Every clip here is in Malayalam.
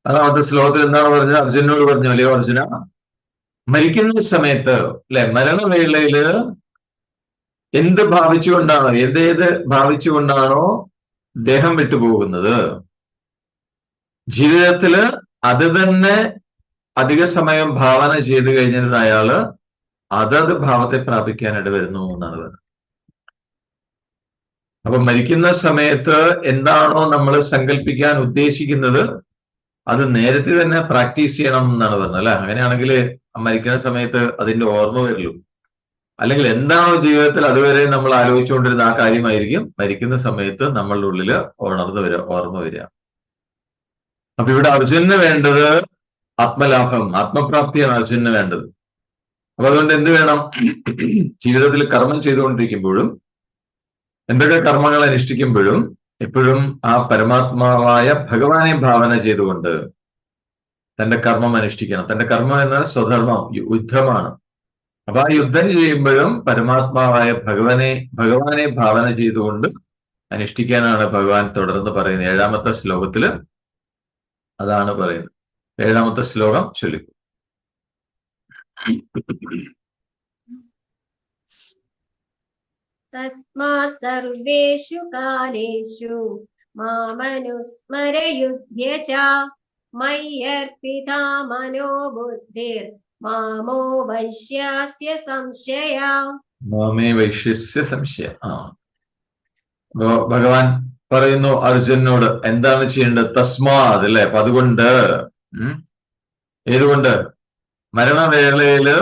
അതാമത്തെ ശ്ലോകത്തിൽ എന്താണ് പറഞ്ഞത്? അർജുനോട് പറഞ്ഞു, അല്ലയോ അർജുന, മരിക്കുന്ന സമയത്ത് അല്ലെ, മരണവേളയില് എന്ത് ഭാവിച്ചുകൊണ്ടാണോ, ഏതേത് ഭാവിച്ചുകൊണ്ടാണോ ദേഹം വിട്ടുപോകുന്നത്, ജീവിതത്തില് അത് തന്നെ അധിക സമയം ഭാവന ചെയ്തു കഴിഞ്ഞിരുന്ന അയാള് അതത് ഭാവത്തെ പ്രാപിക്കാൻ ഇടവരുന്നു എന്നാണ് പറയുന്നത്. അപ്പൊ മരിക്കുന്ന സമയത്ത് എന്താണോ നമ്മൾ സങ്കല്പിക്കാൻ ഉദ്ദേശിക്കുന്നത് അത് നേരത്തെ തന്നെ പ്രാക്ടീസ് ചെയ്യണം എന്നാണ് പറഞ്ഞത് അല്ലെ. അങ്ങനെയാണെങ്കിൽ മരിക്കുന്ന സമയത്ത് അതിന്റെ ഓർമ്മ വരുള്ളൂ. അല്ലെങ്കിൽ എന്താണോ ജീവിതത്തിൽ അതുവരെ നമ്മൾ ആലോചിച്ചുകൊണ്ടിരുന്ന ആ കാര്യമായിരിക്കും മരിക്കുന്ന സമയത്ത് നമ്മളുടെ ഉള്ളിൽ ഉണർന്നു വരിക, ഓർമ്മ വരിക. അപ്പൊ ഇവിടെ അർജുനന് വേണ്ടത് ആത്മലാഭം, ആത്മപ്രാപ്തിയാണ് അർജുനന് വേണ്ടത്. അപ്പൊ അതുകൊണ്ട് എന്ത് വേണം? ജീവിതത്തിൽ കർമ്മം ചെയ്തുകൊണ്ടിരിക്കുമ്പോഴും എന്തൊക്കെ കർമ്മങ്ങൾ അനുഷ്ഠിക്കുമ്പോഴും എപ്പോഴും ആ പരമാത്മാവായ ഭഗവാനെ ഭാവന ചെയ്തുകൊണ്ട് തന്റെ കർമ്മം അനുഷ്ഠിക്കണം. തന്റെ കർമ്മം എന്നാൽ സ്വധർമ്മം, യുദ്ധമാണ്. അപ്പൊ ആ യുദ്ധം ചെയ്യുമ്പോഴും പരമാത്മാവായ ഭഗവാനെ ഭാവന ചെയ്തുകൊണ്ട് അനുഷ്ഠിക്കാനാണ് ഭഗവാൻ തുടർന്ന് പറയുന്നത്. 7ാമത്തെ ശ്ലോകത്തില് അതാണ് പറയുന്നത്. 7ാമത്തെ ശ്ലോകം ചൊല്ലിക്കും. തസ്മാത് സർവേഷു കാലേഷു മാമനുസ്മരയുധ്യ ച മയ്യർപ്പിതാ മനോ ബുദ്ധിർ മാമോ വൈശ്യസ്യ സംശയ. മാമേ വൈശ്യസ്യ സംശയ. ഭഗവാൻ പറയുന്നു അർജുനോട് എന്താണ് ചെയ്യേണ്ടത്? തസ്മാത് അല്ലെ. അപ്പൊ അതുകൊണ്ട് ഏതുകൊണ്ട്? മരണവേളയില്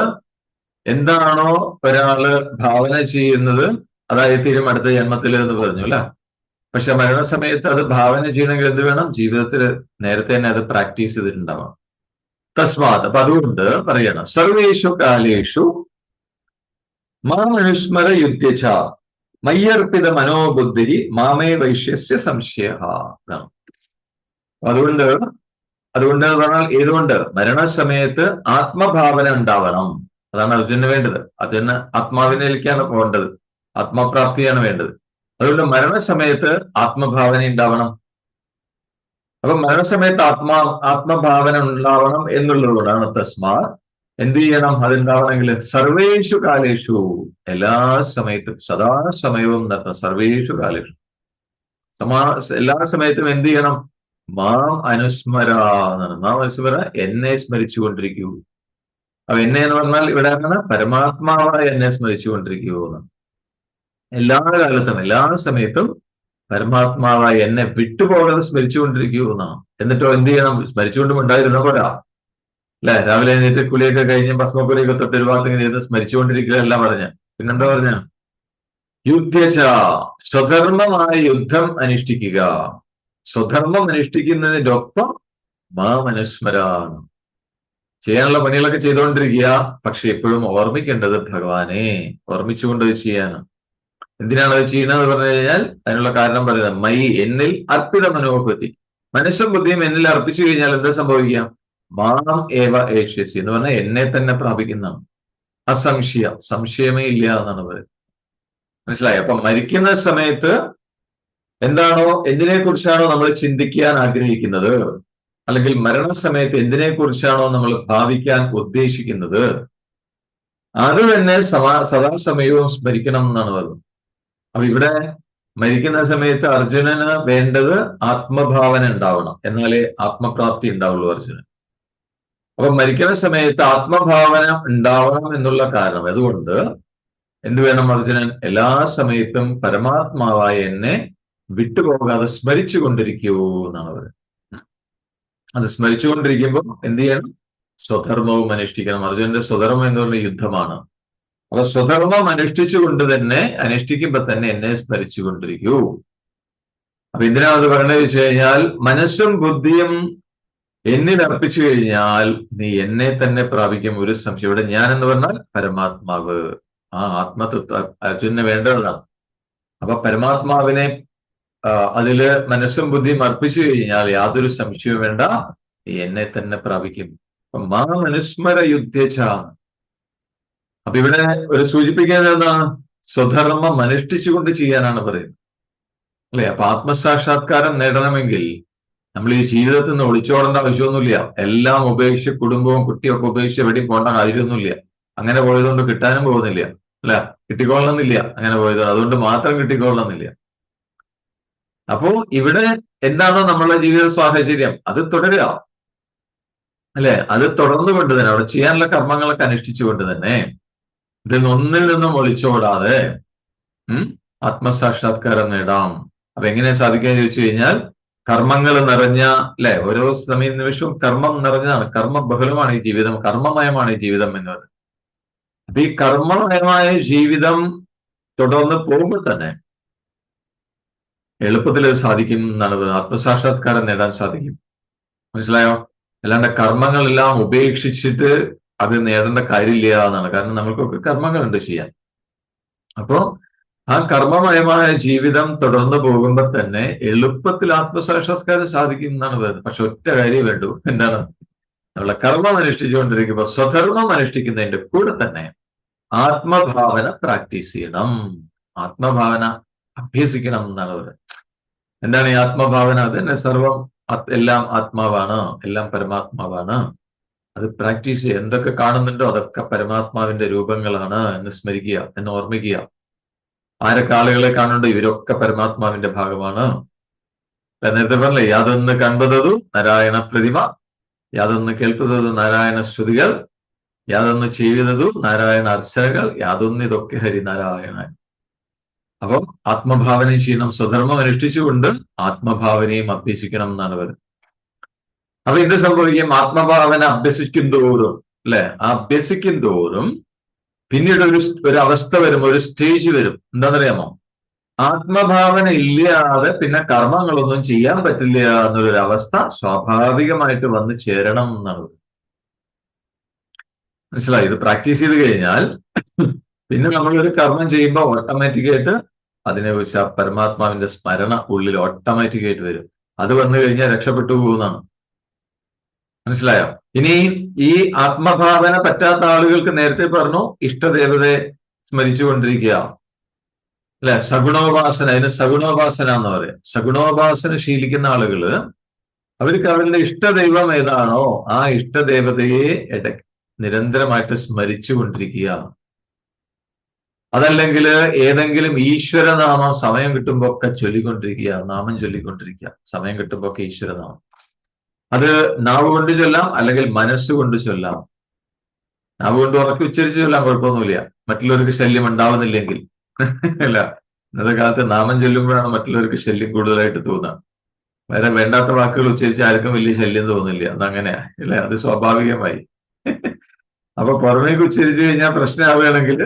എന്താണോ ഒരാള് ഭാവന ചെയ്യുന്നത് അതായത് തീരും അടുത്ത ജന്മത്തിൽ എന്ന് പറഞ്ഞു അല്ലെ. പക്ഷെ മരണസമയത്ത് അത് ഭാവന ചെയ്യണമെങ്കിൽ എന്ത് വേണം? ജീവിതത്തിൽ നേരത്തെ തന്നെ അത് പ്രാക്ടീസ് ചെയ്തിട്ടുണ്ടാവണം. തസ്മാത്, അപ്പൊ അതുകൊണ്ട് പറയണം സർവേഷു കാലേഷു മാമനുസ്മര യുദ്ധ്യച മയ്യർപ്പിത മനോബുദ്ധി മാമേ വൈശ്യസ്യ സംശയ. അതുകൊണ്ട് പറഞ്ഞാൽ ഏതുകൊണ്ട്? മരണസമയത്ത് ആത്മഭാവന ഉണ്ടാവണം. അതാണ് അർജുനന് വേണ്ടത്. അർജുന ആത്മാവിനിലേക്കാണ് പോകേണ്ടത്, ആത്മപ്രാപ്തിയാണ് വേണ്ടത്. അതുകൊണ്ട് മരണസമയത്ത് ആത്മഭാവന ഉണ്ടാവണം. അപ്പൊ മരണസമയത്ത് ആത്മഭാവന ഉണ്ടാവണം എന്നുള്ളതുകൊണ്ടാണ് തസ്മാ എന്ത് ചെയ്യണം? അതുണ്ടാവണമെങ്കിൽ സർവേഷു കാലേഷു, എല്ലാ സമയത്തും, സദാസമയവും നടത്തും. സർവേഷു കാലേഷു, എല്ലാ സമയത്തും എന്ത് ചെയ്യണം? മാം അനുസ്മര എന്നാണ്. മാം അനുസ്മര, എന്നെ സ്മരിച്ചു കൊണ്ടിരിക്കൂ. അപ്പൊ എന്നെ എന്ന് പറഞ്ഞാൽ ഇവിടെ അങ്ങനെ പരമാത്മാവായ എന്നെ സ്മരിച്ചു കൊണ്ടിരിക്കൂ എന്നാണ്. എല്ലാ കാലത്തും എല്ലാ സമയത്തും പരമാത്മാവായ എന്നെ വിട്ടുപോകാതെ സ്മരിച്ചുകൊണ്ടിരിക്കൂ എന്നാണ്. എന്നിട്ടോ എന്ത് ചെയ്യണം? സ്മരിച്ചുകൊണ്ടും ഉണ്ടായിരുന്ന പോരാ അല്ലെ. രാവിലെ എഴുന്നേറ്റ് കുളിയൊക്കെ കഴിഞ്ഞ് ഭസ്മക്കുലിയൊക്കെ തൊട്ട് ഒരു ഭാഗത്ത് ഇങ്ങനെ ചെയ്ത് സ്മരിച്ചുകൊണ്ടിരിക്കുകയല്ല പറഞ്ഞ. പിന്നെന്താ പറഞ്ഞ? യുദ്ധച്ച, സ്വധർമ്മമായ യുദ്ധം അനുഷ്ഠിക്കുക. സ്വധർമ്മം അനുഷ്ഠിക്കുന്നതിന്റെ ഒപ്പം മാം അനുസ്മരാണ്. ചെയ്യാനുള്ള പണികളൊക്കെ ചെയ്തുകൊണ്ടിരിക്കുക, പക്ഷെ എപ്പോഴും ഓർമ്മിക്കേണ്ടത് ഭഗവാനെ ഓർമ്മിച്ചുകൊണ്ട് ചെയ്യാനാണ്. എന്തിനാണ് അത് ചെയ്യുന്നത് പറഞ്ഞു കഴിഞ്ഞാൽ അതിനുള്ള കാരണം പറയുന്നത് മൈ, എന്നിൽ അർപ്പിത മനോഭൂതി, മനസ്സും ബുദ്ധിയും എന്നിൽ അർപ്പിച്ചു കഴിഞ്ഞാൽ എന്താ സംഭവിക്കാം? മാം ഏവ ഏഷ്യസി എന്ന് പറഞ്ഞാൽ എന്നെ തന്നെ പ്രാപിക്കുന്നതാണ്. അസംശയം, സംശയമേ ഇല്ല എന്നാണ് പറയുന്നത്. മനസ്സിലായി? അപ്പൊ മരിക്കുന്ന സമയത്ത് എന്താണോ, എന്തിനെ കുറിച്ചാണോ നമ്മൾ ചിന്തിക്കാൻ ആഗ്രഹിക്കുന്നത്, അല്ലെങ്കിൽ മരണസമയത്ത് എന്തിനെ കുറിച്ചാണോ നമ്മൾ ഭാവിക്കാൻ ഉദ്ദേശിക്കുന്നത്, അത് തന്നെ സദാസമയവും സ്മരിക്കണം എന്നാണ് പറയുന്നത്. അപ്പൊ ഇവിടെ മരിക്കുന്ന സമയത്ത് അർജുനന് വേണ്ടത് ആത്മഭാവന ഉണ്ടാവണം, എന്നാലേ ആത്മപ്രാപ്തി ഉണ്ടാവുള്ളൂ അർജുനൻ. അപ്പൊ മരിക്കുന്ന സമയത്ത് ആത്മഭാവന ഉണ്ടാവണം എന്നുള്ള കാരണം അതുകൊണ്ട് എന്ത് വേണം? അർജുനൻ എല്ലാ സമയത്തും പരമാത്മാവായ എന്നെ വിട്ടുപോകാതെ സ്മരിച്ചു കൊണ്ടിരിക്കൂ എന്നാണ് പറയുന്നത്. അത് സ്മരിച്ചുകൊണ്ടിരിക്കുമ്പോൾ എന്ത് ചെയ്യണം? സ്വധർമ്മവും അനുഷ്ഠിക്കണം. അർജുനന്റെ സ്വധർമ്മം എന്ന് പറഞ്ഞ യുദ്ധമാണ്. അപ്പൊ സ്വധർമ്മം അനുഷ്ഠിച്ചുകൊണ്ട് തന്നെ, അനുഷ്ഠിക്കുമ്പോ തന്നെ എന്നെ സ്മരിച്ചു കൊണ്ടിരിക്കൂ. അപ്പൊ എന്തിനാണ് അത് പറയണത് വെച്ച് കഴിഞ്ഞാൽ മനസ്സും ബുദ്ധിയും എന്നിൽ അർപ്പിച്ചു കഴിഞ്ഞാൽ നീ എന്നെ തന്നെ പ്രാപിക്കും, ഒരു സംശയം. ഇവിടെ ഞാൻ എന്ന് പറഞ്ഞാൽ പരമാത്മാവ്, ആ ആത്മതത്വ അർജുനന് വേണ്ടതാണ്. അപ്പൊ പരമാത്മാവിനെ അതില് മനസ്സും ബുദ്ധിയും അർപ്പിച്ചു കഴിഞ്ഞാൽ യാതൊരു സംശയവും വേണ്ട, എന്നെ തന്നെ പ്രാപിക്കും. അപ്പൊ മാം അനുസ്മര യുദ്ധേച്ഛ. അപ്പൊ ഇവിടെ ഒരു സൂചിപ്പിക്കുന്നത് എന്താണ്? സ്വധർമ്മം അനുഷ്ഠിച്ചുകൊണ്ട് ചെയ്യാനാണ് പറയുന്നത് അല്ലെ. അപ്പൊ ആത്മസാക്ഷാത്കാരം നേടണമെങ്കിൽ നമ്മൾ ഈ ജീവിതത്തിൽ നിന്ന് ഒളിച്ചോടേണ്ട ആവശ്യമൊന്നുമില്ല. എല്ലാം ഉപേക്ഷിച്ച് കുടുംബവും കുട്ടിയൊക്കെ ഉപേക്ഷിച്ച് എവിടെയും പോകേണ്ട കാര്യമൊന്നുമില്ല. അങ്ങനെ പോയതുകൊണ്ട് കിട്ടാനും പോകുന്നില്ല, അല്ല കിട്ടിക്കൊള്ളണമെന്നില്ല. അങ്ങനെ പോയത് അതുകൊണ്ട് മാത്രം കിട്ടിക്കൊള്ളണമെന്നില്ല. അപ്പോ ഇവിടെ എന്താണോ നമ്മളുടെ ജീവിത സാഹചര്യം അത് തുടരുക, അല്ലെ? അത് തുടർന്നുകൊണ്ട് തന്നെ അവിടെ ചെയ്യാനുള്ള കർമ്മങ്ങളൊക്കെ അനുഷ്ഠിച്ചുകൊണ്ട് തന്നെ ഒന്നിൽ നിന്നും ഒളിച്ചോടാതെ ആത്മസാക്ഷാത്കാരം നേടാം. അപ്പൊ എങ്ങനെ സാധിക്കുക ചോദിച്ചു കഴിഞ്ഞാൽ, കർമ്മങ്ങൾ നിറഞ്ഞ, അല്ലെ, ഓരോ നിമിഷവും കർമ്മം നിറഞ്ഞതാണ്, കർമ്മബഹുലമാണ് ഈ ജീവിതം, കർമ്മമയമാണ് ഈ ജീവിതം എന്ന് പറയുന്നത്. അപ്പൊ ഈ കർമ്മമയമായ ജീവിതം തുടർന്ന് പോകുമ്പോൾ തന്നെ എളുപ്പത്തിൽ അത് സാധിക്കും എന്നാണ്, ആത്മസാക്ഷാത്കാരം നേടാൻ സാധിക്കും. മനസ്സിലായോ? അല്ലാണ്ട് കർമ്മങ്ങളെല്ലാം ഉപേക്ഷിച്ചിട്ട് അത് നേടേണ്ട കാര്യമില്ല എന്നാണ്. കാരണം നമ്മൾക്കൊക്കെ കർമ്മങ്ങളുണ്ട് ചെയ്യാൻ. അപ്പോ ആ കർമ്മമയമായ ജീവിതം തുടർന്ന് പോകുമ്പോൾ തന്നെ എളുപ്പത്തിൽ ആത്മസാക്ഷാത്കാരം സാധിക്കും എന്നാണ് പറയുന്നത്. പക്ഷെ ഒറ്റ കാര്യം വേണ്ടു, എന്താണ്? നമ്മളെ കർമ്മം അനുഷ്ഠിച്ചുകൊണ്ടിരിക്കുമ്പോൾ സ്വധർമ്മം അനുഷ്ഠിക്കുന്നതിന്റെ കൂടെ തന്നെ ആത്മഭാവന പ്രാക്ടീസ് ചെയ്യണം, ആത്മഭാവന അഭ്യസിക്കണം എന്നാണ് പറയുന്നത്. എന്താണ് ഈ ആത്മഭാവന? അത് തന്നെ സർവം, എല്ലാം ആത്മാവാണ്, എല്ലാം പരമാത്മാവാണ്. അത് പ്രാക്ടീസ് ചെയ്യുക. എന്തൊക്കെ കാണുന്നുണ്ടോ അതൊക്കെ പരമാത്മാവിന്റെ രൂപങ്ങളാണ് എന്ന് സ്മരിക്കുക, എന്ന് ഓർമ്മിക്കുക. ആരൊക്കെ ആളുകളെ കാണുന്നുണ്ടോ ഇവരൊക്കെ പരമാത്മാവിന്റെ ഭാഗമാണ്. നേരത്തെ പറഞ്ഞില്ലേ, യാതൊന്ന് കണ്ടതു നാരായണ പ്രതിമ, യാതൊന്ന് കേൾപ്പതു നാരായണ ശ്രുതികൾ, യാതൊന്ന് ചെയ്തതു നാരായണ അർച്ചനകൾ, യാതൊന്ന് ഇതൊക്കെ ഹരിനാരായണ. അപ്പം ആത്മഭാവനയും ചെയ്യണം, സ്വധർമ്മം അനുഷ്ഠിച്ചുകൊണ്ട് ആത്മഭാവനയും അഭ്യസിക്കണം എന്നാണ് പറയുന്നത്. അപ്പൊ എന്ത് സംഭവിക്കും? ആത്മഭാവന അഭ്യസിക്കും തോറും, അല്ലെ, അഭ്യസിക്കും തോറും പിന്നീട് ഒരു അവസ്ഥ വരും, ഒരു സ്റ്റേജ് വരും. എന്താണെന്നറിയാമോ? ആത്മഭാവന ഇല്ലാതെ പിന്നെ കർമ്മങ്ങളൊന്നും ചെയ്യാൻ പറ്റില്ല എന്നുള്ളൊരു അവസ്ഥ സ്വാഭാവികമായിട്ട് വന്ന് ചേരണം എന്നാണ്. മനസ്സിലായി? ഇത് പ്രാക്ടീസ് ചെയ്ത് കഴിഞ്ഞാൽ പിന്നെ നമ്മളൊരു കർമ്മം ചെയ്യുമ്പോൾ ഓട്ടോമാറ്റിക്കായിട്ട് അതിനെക്കുറിച്ച് ആ പരമാത്മാവിന്റെ സ്മരണ ഉള്ളിൽ ഓട്ടോമാറ്റിക്കായിട്ട് വരും. അത് വന്നു കഴിഞ്ഞാൽ രക്ഷപ്പെട്ടു പോകുന്നതാണ്. മനസ്സിലായോ? ഇനി ഈ ആത്മഭാവന പറ്റാത്ത ആളുകൾക്ക് നേരത്തെ പറഞ്ഞു ഇഷ്ടദേവതയെ സ്മരിച്ചുകൊണ്ടിരിക്കുക, അല്ലെ, സഗുണോപാസന. അതിന് സഗുണോപാസന എന്ന് പറയാം. സഗുണോപാസന ശീലിക്കുന്ന ആളുകള് അവർക്ക് അവരുടെ ഇഷ്ടദൈവം ഏതാണോ ആ ഇഷ്ടദേവതയെ നിരന്തരമായിട്ട് സ്മരിച്ചുകൊണ്ടിരിക്കുക. അതല്ലെങ്കിൽ ഏതെങ്കിലും ഈശ്വരനാമം സമയം കിട്ടുമ്പോ ഒക്കെ ചൊല്ലിക്കൊണ്ടിരിക്കുക, നാമം ചൊല്ലിക്കൊണ്ടിരിക്കുക. സമയം കിട്ടുമ്പോ ഒക്കെ ഈശ്വരനാമം. അത് നാവ് കൊണ്ട് ചൊല്ലാം, അല്ലെങ്കിൽ മനസ്സുകൊണ്ട് ചൊല്ലാം. നാവ് കൊണ്ട് ഉറക്കി ഉച്ചരിച്ച് ചൊല്ലാം, കുഴപ്പമൊന്നുമില്ല, മറ്റുള്ളവർക്ക് ശല്യം ഉണ്ടാവുന്നില്ലെങ്കിൽ. അല്ല, ഇന്നത്തെ കാലത്ത് നാമം ചൊല്ലുമ്പോഴാണ് മറ്റുള്ളവർക്ക് ശല്യം കൂടുതലായിട്ട് തോന്നുക. വേറെ വേണ്ടാത്ത വാക്കുകൾ ഉച്ചരിച്ച് ആർക്കും വലിയ ശല്യം തോന്നില്ല. അതങ്ങനെയാ, അല്ലെ? അത് സ്വാഭാവികമായി. അപ്പൊ പുറമേക്ക് ഉച്ചരിച്ചു കഴിഞ്ഞാൽ പ്രശ്നമാവുകയാണെങ്കിൽ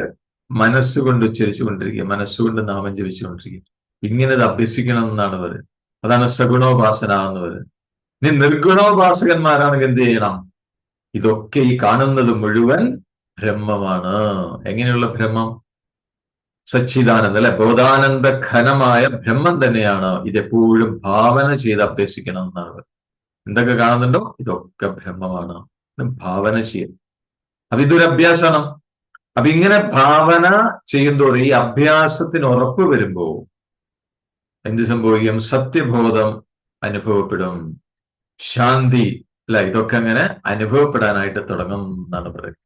മനസ്സുകൊണ്ട് ഉച്ചരിച്ചു കൊണ്ടിരിക്കുക, മനസ്സുകൊണ്ട് നാമം ജപിച്ചുകൊണ്ടിരിക്കുക. ഇങ്ങനെ അത് അഭ്യസിക്കണം എന്നാണ് പറയുന്നത്. അതാണ് സഗുണോപാസന എന്ന് പറയുന്നത്. ഇനി നിർഗുണോപാസകന്മാരാണെങ്കിൽ എന്ത് ചെയ്യണം? ഇതൊക്കെ ഈ കാണുന്നത് മുഴുവൻ ബ്രഹ്മമാണ്. എങ്ങനെയുള്ള ബ്രഹ്മം? സച്ചിദാനന്ദ, അല്ലെ, ബോധാനന്ദ ഘനമായ ബ്രഹ്മം തന്നെയാണ്. ഇതെപ്പോഴും ഭാവന ചെയ്ത് അഭ്യസിക്കണം എന്നാണ് പറയുന്നത്. എന്തൊക്കെ കാണുന്നുണ്ടോ ഇതൊക്കെ ബ്രഹ്മമാണ്, ഭാവന ചെയ്യും. അപ്പൊ ഇതൊരു അഭ്യാസമാണ്. അപ്പൊ ഇങ്ങനെ ഭാവന ചെയ്യുന്നതോടെ ഈ അഭ്യാസത്തിന് ഉറപ്പ് വരുമ്പോ എന്ത് സംഭവിക്കും? സത്യബോധം അനുഭവപ്പെടും, ശാന്തി, അല്ല, ഇതൊക്കെ അങ്ങനെ അനുഭവപ്പെടാനായിട്ട് തുടങ്ങും എന്നാണ് പറയുന്നത്.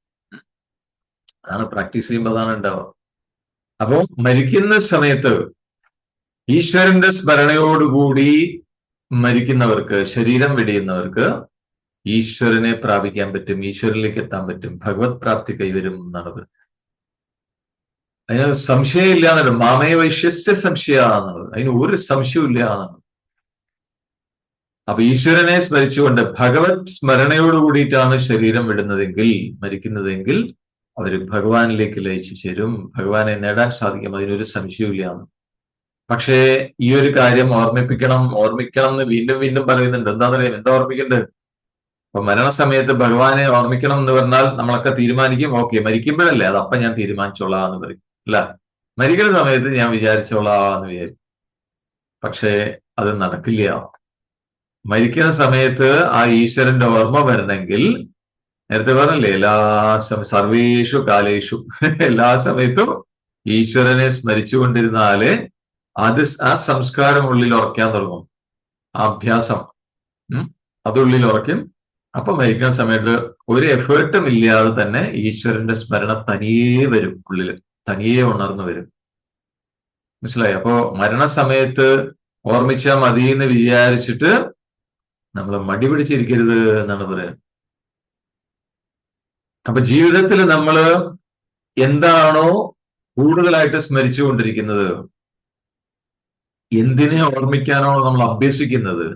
അതാണ് പ്രാക്ടീസ് ചെയ്യുമ്പോൾ അതാണ് ഉണ്ടാവുക. അപ്പോ മരിക്കുന്ന സമയത്ത് ഈശ്വരന്റെ സ്മരണയോടുകൂടി മരിക്കുന്നവർക്ക്, ശരീരം വെടിയുന്നവർക്ക് ഈശ്വരനെ പ്രാപിക്കാൻ പറ്റും, ഈശ്വരനിലേക്ക് എത്താൻ പറ്റും, ഭഗവത് പ്രാപ്തി കൈവരും എന്നാണ് പറയുന്നത്. അതിന് സംശയമില്ല എന്നാണ്. മാമേ വൈശ്യസ്യ സംശയ എന്നുള്ളത്, അതിന് ഒരു സംശയവും ഇല്ല എന്നാണ്. അപ്പൊ ഈശ്വരനെ സ്മരിച്ചുകൊണ്ട് ഭഗവത് സ്മരണയോട് കൂടിയിട്ടാണ് ശരീരം വിടുന്നതെങ്കിൽ, മരിക്കുന്നതെങ്കിൽ അവര് ഭഗവാനിലേക്ക് ലയിച്ചു ചേരും, ഭഗവാനെ നേടാൻ സാധിക്കും. അതിനൊരു സംശയമില്ല. പക്ഷേ ഈ ഒരു കാര്യം ഓർമ്മിക്കണം എന്ന് വീണ്ടും വീണ്ടും പറയുന്നുണ്ട്. എന്താ ഓർമ്മിക്കേണ്ടത്? അപ്പൊ മരണസമയത്ത് ഭഗവാനെ ഓർമ്മിക്കണം എന്ന് പറഞ്ഞാൽ നമ്മളൊക്കെ തീരുമാനിക്കും, ഓക്കെ മരിക്കുമ്പോഴല്ലേ, അതപ്പം ഞാൻ തീരുമാനിച്ചോളാം എന്ന് പറയും. അല്ല, മരിക്കുന്ന സമയത്ത് ഞാൻ വിചാരിച്ചോളാം എന്ന് വിചാരിക്കും. പക്ഷേ അത് നടക്കില്ല. മരിക്കുന്ന സമയത്ത് ആ ഈശ്വരന്റെ ഓർമ്മ വരണമെങ്കിൽ, നേരത്തെ പറഞ്ഞല്ലേ, സർവേഷു കാലേഷു, എല്ലാ സമയത്തും ഈശ്വരനെ സ്മരിച്ചുകൊണ്ടിരുന്നാല് അത് ആ സംസ്കാരം ഉള്ളിൽ ഉറക്കാൻ തുടങ്ങും. ആ അഭ്യാസം അതുള്ളിൽ ഉറയ്ക്കും. അപ്പൊ മരിക്കുന്ന സമയത്ത് ഒരു എഫേർട്ടും ഇല്ലാതെ തന്നെ ഈശ്വരന്റെ സ്മരണ തനിയേ വരും, ഉള്ളില് തനിയേ ഉണർന്നു വരും. മനസ്സിലായി? അപ്പോ മരണസമയത്ത് ഓർമ്മിച്ചാൽ മതി എന്ന് വിചാരിച്ചിട്ട് നമ്മൾ മടി പിടിച്ചിരിക്കരുത് എന്നാണ് പറയുന്നത്. അപ്പൊ ജീവിതത്തിൽ നമ്മൾ എന്താണോ കൂടുതലായിട്ട് സ്മരിച്ചുകൊണ്ടിരിക്കുന്നത്, എന്തിനെ ഓർമ്മിക്കാനാണോ നമ്മൾ അഭ്യസിക്കുന്നത്,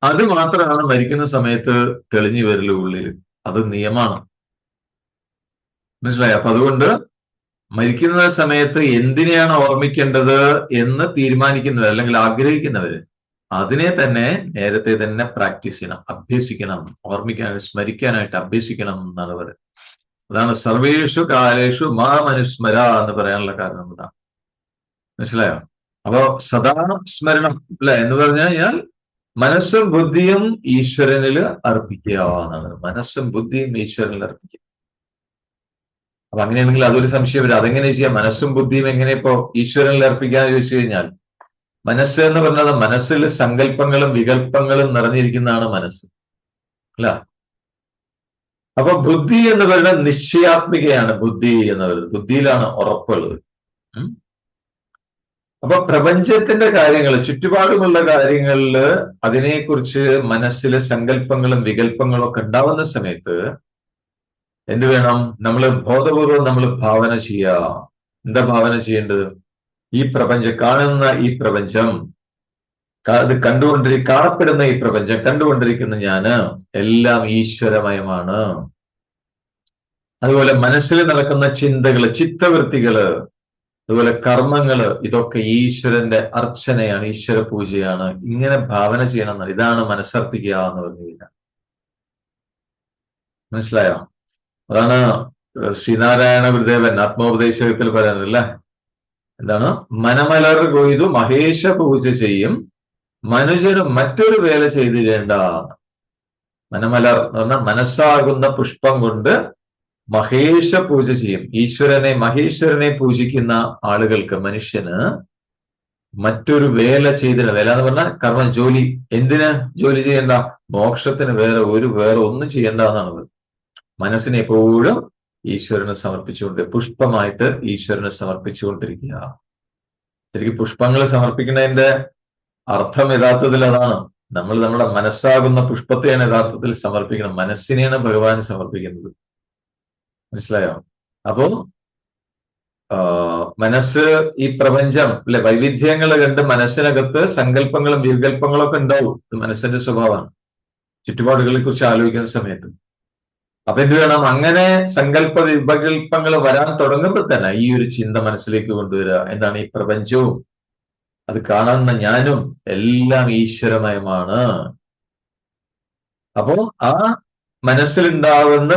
അത് മാത്രമാണ് മരിക്കുന്ന സമയത്ത് തെളിഞ്ഞു വരല് ഉള്ളിൽ. അത് നിയമമാണ്. മനസ്സിലായി? അപ്പൊ അതുകൊണ്ട് മരിക്കുന്ന സമയത്ത് എന്തിനെയാണ് ഓർമ്മിക്കേണ്ടത് എന്ന് തീരുമാനിക്കുന്നവർ അല്ലെങ്കിൽ ആഗ്രഹിക്കുന്നവര് അതിനെ തന്നെ നേരത്തെ തന്നെ പ്രാക്ടീസ് ചെയ്യണം, അഭ്യസിക്കണം, ഓർമ്മിക്കാൻ സ്മരിക്കാനായിട്ട് അഭ്യസിക്കണം എന്നാണ് പറയുന്നത്. അതാണ് സർവേഷു കാലേഷു മാം അനുസ്മര എന്ന് പറയാനുള്ള കാരണം അതാണ്. മനസ്സിലായോ? അപ്പോ സദാ സ്മരണം അല്ലെ എന്ന് പറഞ്ഞു കഴിഞ്ഞാൽ മനസ്സും ബുദ്ധിയും ഈശ്വരനിൽ അർപ്പിക്കുക എന്നാണ്. മനസ്സും ബുദ്ധിയും ഈശ്വരനിൽ അർപ്പിക്കുക. അപ്പൊ അങ്ങനെയാണെങ്കിൽ അതൊരു സംശയം വരും, അതെങ്ങനെ ചെയ്യാം? മനസ്സും ബുദ്ധിയും എങ്ങനെ ഇപ്പോ ഈശ്വരനിൽ അർപ്പിക്കാന്ന് ചോദിച്ചു കഴിഞ്ഞാൽ, മനസ്സ് എന്ന് പറഞ്ഞത് മനസ്സിൽ സങ്കല്പങ്ങളും വികല്പങ്ങളും നിറഞ്ഞിരിക്കുന്നതാണ് മനസ്സ്, അല്ല? അപ്പൊ ബുദ്ധി എന്ന് പറയുന്നത് നിശ്ചയാത്മികയാണ്. ബുദ്ധി എന്ന് പറയുന്നത് ബുദ്ധിയിലാണ് ഉറപ്പുള്ളത്. അപ്പൊ പ്രപഞ്ചത്തിന്റെ കാര്യങ്ങൾ, ചുറ്റുപാടുമുള്ള കാര്യങ്ങളിൽ അതിനെക്കുറിച്ച് മനസ്സിൽ സങ്കല്പങ്ങളും വികല്പങ്ങളും ഒക്കെ ഉണ്ടാവുന്ന സമയത്ത് എന്ത് വേണം? നമ്മൾ ബോധപൂർവം നമ്മൾ ഭാവന ചെയ്യുക. എന്താ ഭാവന ചെയ്യേണ്ടത്? ഈ പ്രപഞ്ചം, കാണുന്ന ഈ പ്രപഞ്ചം, അത് കാണപ്പെടുന്ന ഈ പ്രപഞ്ചം, കണ്ടുകൊണ്ടിരിക്കുന്ന ഞാന് എല്ലാം ഈശ്വരമയമാണ്. അതുപോലെ മനസ്സിൽ നടക്കുന്ന ചിന്തകള്, ചിത്തവൃത്തികള്, അതുപോലെ കർമ്മങ്ങള്, ഇതൊക്കെ ഈശ്വരന്റെ അർച്ചനയാണ്, ഈശ്വര പൂജയാണ്. ഇങ്ങനെ ഭാവന ചെയ്യണം. ഇതാണ് മനസ്സർപ്പിക്കുക എന്ന് പറഞ്ഞു കഴിഞ്ഞാൽ. മനസ്സിലായോ? അതാണ് ശ്രീനാരായണ ഗുരുദേവൻ ആത്മോപദേശത്തിൽ പറയുന്നതല്ലേ, എന്താണ്? മനമലർ കൊയ്തു മഹേശ പൂജ ചെയ്യും മനുഷ്യന് മറ്റൊരു വേല ചെയ്തിടേണ്ട. മനമലർ എന്ന് പറഞ്ഞാൽ മനസ്സാകുന്ന പുഷ്പം കൊണ്ട് മഹേശ പൂജ ചെയ്യും. ഈശ്വരനെ, മഹേശ്വരനെ പൂജിക്കുന്ന ആളുകൾക്ക്, മനുഷ്യന് മറ്റൊരു വേല ചെയ്തിട. വേല എന്ന് പറഞ്ഞാൽ കർമ്മം, ജോലി. എന്തിന് ജോലി ചെയ്യേണ്ട? മോക്ഷത്തിന് വേറെ ഒന്നും ചെയ്യേണ്ട എന്നാണ് പറയുന്നത്. മനസ്സിനെ എപ്പോഴും ഈശ്വരനെ സമർപ്പിച്ചുകൊണ്ട്, പുഷ്പമായിട്ട് ഈശ്വരനെ സമർപ്പിച്ചുകൊണ്ടിരിക്കുക. ശരിക്കും പുഷ്പങ്ങൾ സമർപ്പിക്കുന്നതിന്റെ അർത്ഥം യഥാർത്ഥത്തിൽ അതാണ്. നമ്മൾ നമ്മുടെ മനസ്സാകുന്ന പുഷ്പത്തെയാണ് യഥാർത്ഥത്തിൽ സമർപ്പിക്കണം. മനസ്സിനെയാണ് ഭഗവാൻ സമർപ്പിക്കുന്നത്. മനസ്സിലായോ? അപ്പോ മനസ്സ്, ഈ പ്രപഞ്ചം അല്ലെ, വൈവിധ്യങ്ങൾ കണ്ട് മനസ്സിനകത്ത് സങ്കല്പങ്ങളും വികല്പങ്ങളും ഒക്കെ ഉണ്ടാവും. ഇത് മനസ്സിന്റെ സ്വഭാവമാണ്. ചുറ്റുപാടുകളെ കുറിച്ച് ആലോചിക്കുന്ന സമയത്ത് അപ്പൊ എന്ത് വേണം? അങ്ങനെ സങ്കല്പ വികല്പങ്ങൾ വരാൻ തുടങ്ങുമ്പോൾ തന്നെ ഈ ഒരു ചിന്ത മനസ്സിലേക്ക് കൊണ്ടുവരിക. എന്താണ്? ഈ പ്രപഞ്ചവും അത് കാണുന്ന ഞാനും എല്ലാം ഈശ്വരമയമാണ്. അപ്പോ ആ മനസ്സിലുണ്ടാവുന്ന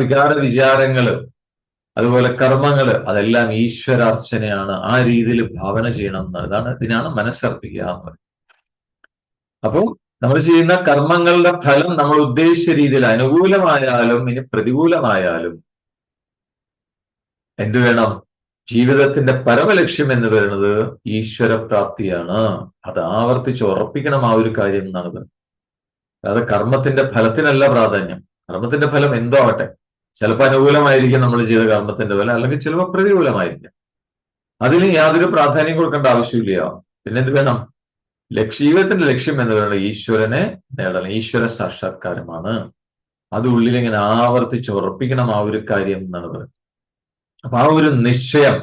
വികാര വിചാരങ്ങള്, അതുപോലെ കർമ്മങ്ങള്, അതെല്ലാം ഈശ്വരാർച്ചനയാണ്. ആ രീതിയിൽ ഭാവന ചെയ്യണം എന്നാണ്. ഇതിനാണ് മനസ്സർപ്പിക്കുക എന്ന് പറയുന്നത്. അപ്പോ നമ്മൾ ചെയ്യുന്ന കർമ്മങ്ങളുടെ ഫലം നമ്മൾ ഉദ്ദേശിച്ച രീതിയിൽ അനുകൂലമായാലും ഇനി പ്രതികൂലമായാലും എന്ത് വേണം? ജീവിതത്തിന്റെ പരമലക്ഷ്യം എന്ന് പറയുന്നത് ഈശ്വരപ്രാപ്തിയാണ്. അത് ആവർത്തിച്ച് ഉറപ്പിക്കണം ആ ഒരു കാര്യം എന്നാണ് പറയുന്നത്. അതായത് കർമ്മത്തിന്റെ ഫലത്തിനല്ല പ്രാധാന്യം. കർമ്മത്തിന്റെ ഫലം എന്തോ ആവട്ടെ, ചിലപ്പോൾ അനുകൂലമായിരിക്കും നമ്മൾ ചെയ്ത കർമ്മത്തിന്റെ ഫലം, അല്ലെങ്കിൽ ചിലപ്പോൾ പ്രതികൂലമായിരിക്കും. അതിന് യാതൊരു പ്രാധാന്യം കൊടുക്കേണ്ട ആവശ്യമില്ല. പിന്നെ എന്ത് വേണം? ജീവിതത്തിന്റെ ലക്ഷ്യം എന്ന് പറയുന്നത് ഈശ്വരനെ നേടണം, ഈശ്വര സാക്ഷാത്കാരമാണ്. അത് ഉള്ളിൽ ഇങ്ങനെ ആവർത്തിച്ച് ഉറപ്പിക്കണം ആ ഒരു കാര്യം എന്നാണ് പറയുന്നത്. അപ്പൊ ആ ഒരു നിശ്ചയം,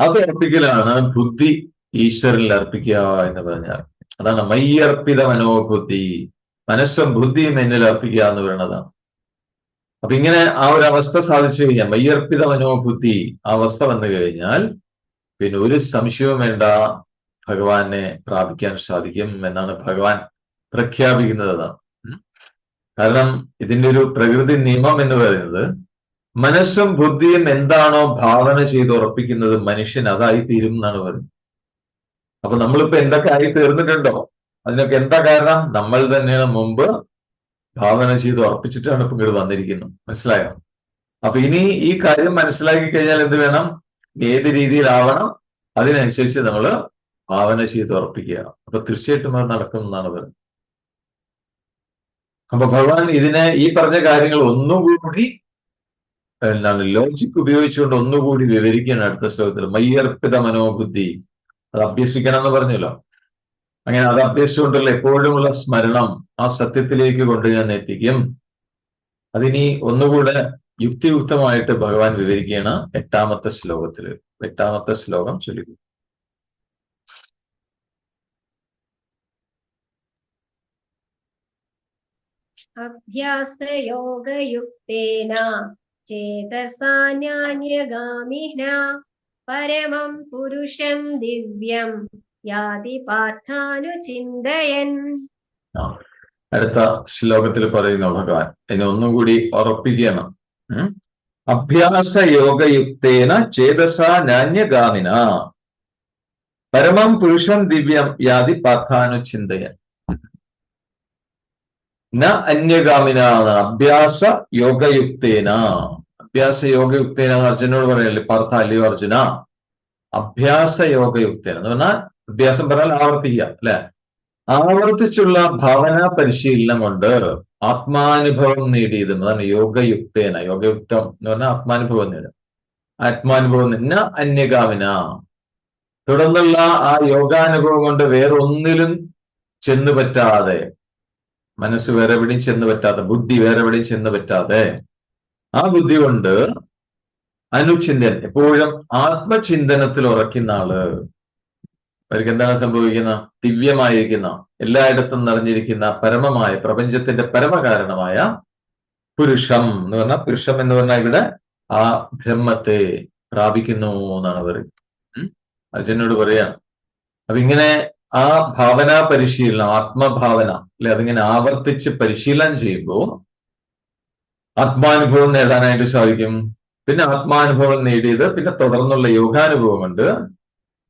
അത് ഉറപ്പിക്കലാണ് ബുദ്ധി ഈശ്വരനിൽ അർപ്പിക്കുക എന്ന് പറഞ്ഞാൽ. അതാണ് മയ്യർപ്പിത മനോബുദ്ധി, മനസ്സും ബുദ്ധിയും എന്നിൽ അർപ്പിക്കുക എന്ന് പറയുന്നതാണ്. അപ്പൊ ഇങ്ങനെ ആ ഒരു അവസ്ഥ സാധിച്ചു കഴിഞ്ഞാൽ, മയ്യർപ്പിത മനോബുദ്ധി ആ അവസ്ഥ വന്നു കഴിഞ്ഞാൽ പിന്നെ ഒരു സംശയവും വേണ്ട, ഭഗവാനെ പ്രാപിക്കാൻ സാധിക്കും എന്നാണ് ഭഗവാൻ പ്രഖ്യാപിക്കുന്നത്. കാരണം ഇതിന്റെ ഒരു പ്രകൃതി നിയമം എന്ന് പറയുന്നത്, മനസ്സും ബുദ്ധിയും എന്താണോ ഭാവന ചെയ്ത് ഉറപ്പിക്കുന്നത് മനുഷ്യൻ അതായി തീരും എന്നാണ് പറയുന്നത്. അപ്പൊ നമ്മളിപ്പോ എന്തൊക്കെ ആയി തീർന്നിട്ടുണ്ടോ അതിനൊക്കെ എന്താ കാരണം? നമ്മൾ തന്നെയാണ് മുമ്പ് ഭാവന ചെയ്ത് ഉറപ്പിച്ചിട്ടാണ് ഇപ്പൊ ഇങ്ങോട്ട് വന്നിരിക്കുന്നത്. മനസ്സിലായോ? അപ്പൊ ഇനി ഈ കാര്യം മനസ്സിലാക്കി കഴിഞ്ഞാൽ എന്ത് വേണം? ഏത് രീതിയിലാവണം അതിനനുസരിച്ച് നമ്മൾ ഭാവന ചെയ്ത് ഉറപ്പിക്കുക. അപ്പൊ തീർച്ചയായിട്ടും അത് നടക്കും എന്നാണ് പറയുന്നത്. അപ്പൊ ഭഗവാൻ ഇതിനെ ഈ പറഞ്ഞ കാര്യങ്ങൾ ഒന്നുകൂടി എന്താണ് ലോജിക് ഉപയോഗിച്ചുകൊണ്ട് ഒന്നുകൂടി വിവരിക്കുകയാണ് അടുത്ത ശ്ലോകത്തിൽ. മയ്യർപ്പിത മനോബുദ്ധി, അത് അഭ്യസിക്കണം എന്ന് പറഞ്ഞല്ലോ. അങ്ങനെ അത് അഭ്യസിച്ചുകൊണ്ടുള്ള എപ്പോഴുമുള്ള സ്മരണം ആ സത്യത്തിലേക്ക് കൊണ്ട് ഞാൻ എത്തിക്കും. അതിനി ഒന്നുകൂടെ യുക്തിയുക്തമായിട്ട് ഭഗവാൻ വിവരിക്കുകയാണ് 8ാമത്തെ ശ്ലോകത്തില്. 8ാമത്തെ ശ്ലോകം ചൊല്ലിക്കും. അഭ്യാസയോഗയുക്തേന ചേതസാ ജ്ഞാന്യഗാമിന പരമം പുരുഷം ദിവ്യം യാതി പാർത്ഥാനുചിന്തയൻ. അടുത്ത ശ്ലോകത്തിൽ പറയുന്ന ഭഗവാൻ എന്നെ ഒന്നും കൂടി ഉറപ്പിക്കുകയാണ്. അഭ്യാസയോഗയുക്തേന ചേതസാ നാന്യഗാമിന പരമം പുരുഷം ദിവ്യം യാതി പാർത്ഥാനുചിന്തയൻ. ന അന്യഗാമിന. അഭ്യാസ യോഗയുക്തേന. അഭ്യാസ യോഗയുക്തേന അർജുനോട് പറയല്ലേ പാർത്ഥ, അല്ലയോ അർജുന. അഭ്യാസ യോഗയുക്തേന എന്ന് പറഞ്ഞാൽ അഭ്യാസം പറഞ്ഞാൽ ആവർത്തിക്കുക അല്ലെ. ആവർത്തിച്ചുള്ള ഭാവന പരിശീലനം കൊണ്ട് ആത്മാനുഭവം നേടിയത് അതാണ് യോഗയുക്തേന. യോഗയുക്തം എന്ന് പറഞ്ഞാൽ ആത്മാനുഭവം നേടുക. ആത്മാനുഭവം ന അന്യഗാമിന. തുടർന്നുള്ള ആ യോഗാനുഭവം കൊണ്ട് വേറൊന്നിലും ചെന്നു പറ്റാതെ, മനസ്സ് വേറെ എവിടെയും ചെന്ന് പറ്റാതെ, ബുദ്ധി വേറെ എവിടെയും ചെന്ന് പറ്റാതെ, ആ ബുദ്ധി കൊണ്ട് അനുചിന്തൻ, എപ്പോഴും ആത്മചിന്തനത്തിൽ ഉറക്കുന്ന ആള്. അവർക്ക് എന്താണ് സംഭവിക്കുന്നത്? ദിവ്യമായിരിക്കുന്ന, എല്ലായിടത്തും നിറഞ്ഞിരിക്കുന്ന പരമമായ പ്രപഞ്ചത്തിന്റെ പരമകാരണമായ പുരുഷം എന്ന് പറഞ്ഞാൽ, പുരുഷം എന്ന് പറഞ്ഞാൽ ഇവിടെ ആ ബ്രഹ്മത്തെ പ്രാപിക്കുന്നു എന്നാണ് പറയുന്നത്. അർജുനോട് പറയാണ്. അപ്പൊ ഇങ്ങനെ ആ ഭാവനാ പരിശീലനം, ആത്മഭാവന അല്ലെ, അതിങ്ങനെ ആവർത്തിച്ച് പരിശീലനം ചെയ്യുമ്പോൾ ആത്മാനുഭവം നേടാനായിട്ട് സാധിക്കും. പിന്നെ ആത്മാനുഭവം നേടിയത് പിന്നെ തുടർന്നുള്ള യോഗാനുഭവം കൊണ്ട്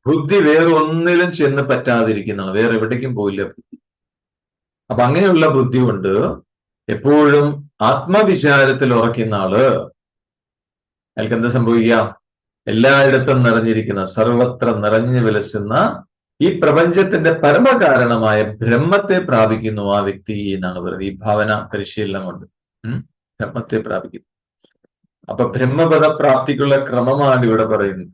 ബുദ്ധി വേറെ ഒന്നിലും ചെന്ന് പറ്റാതിരിക്കുന്നതാണ്. വേറെ എവിടേക്കും പോയില്ല ബുദ്ധി. അപ്പൊ അങ്ങനെയുള്ള ബുദ്ധി കൊണ്ട് എപ്പോഴും ആത്മവിചാരത്തിൽ ഉറക്കുന്ന ആള് അയാൾക്ക് എന്താ സംഭവിക്കുക? എല്ലായിടത്തും നിറഞ്ഞിരിക്കുന്ന, സർവത്ര നിറഞ്ഞു വിലസുന്ന ഈ പ്രപഞ്ചത്തിന്റെ പരമകാരണമായ ബ്രഹ്മത്തെ പ്രാപിക്കുന്നു ആ വ്യക്തി എന്നാണ് പറയുന്നത്. ഈ ഭാവന പരിശീലനം കൊണ്ട് ബ്രഹ്മത്തെ പ്രാപിക്കുന്നു. അപ്പൊ ബ്രഹ്മപദ പ്രാപ്തിക്കുള്ള ക്രമമാണ് ഇവിടെ പറയുന്നത്.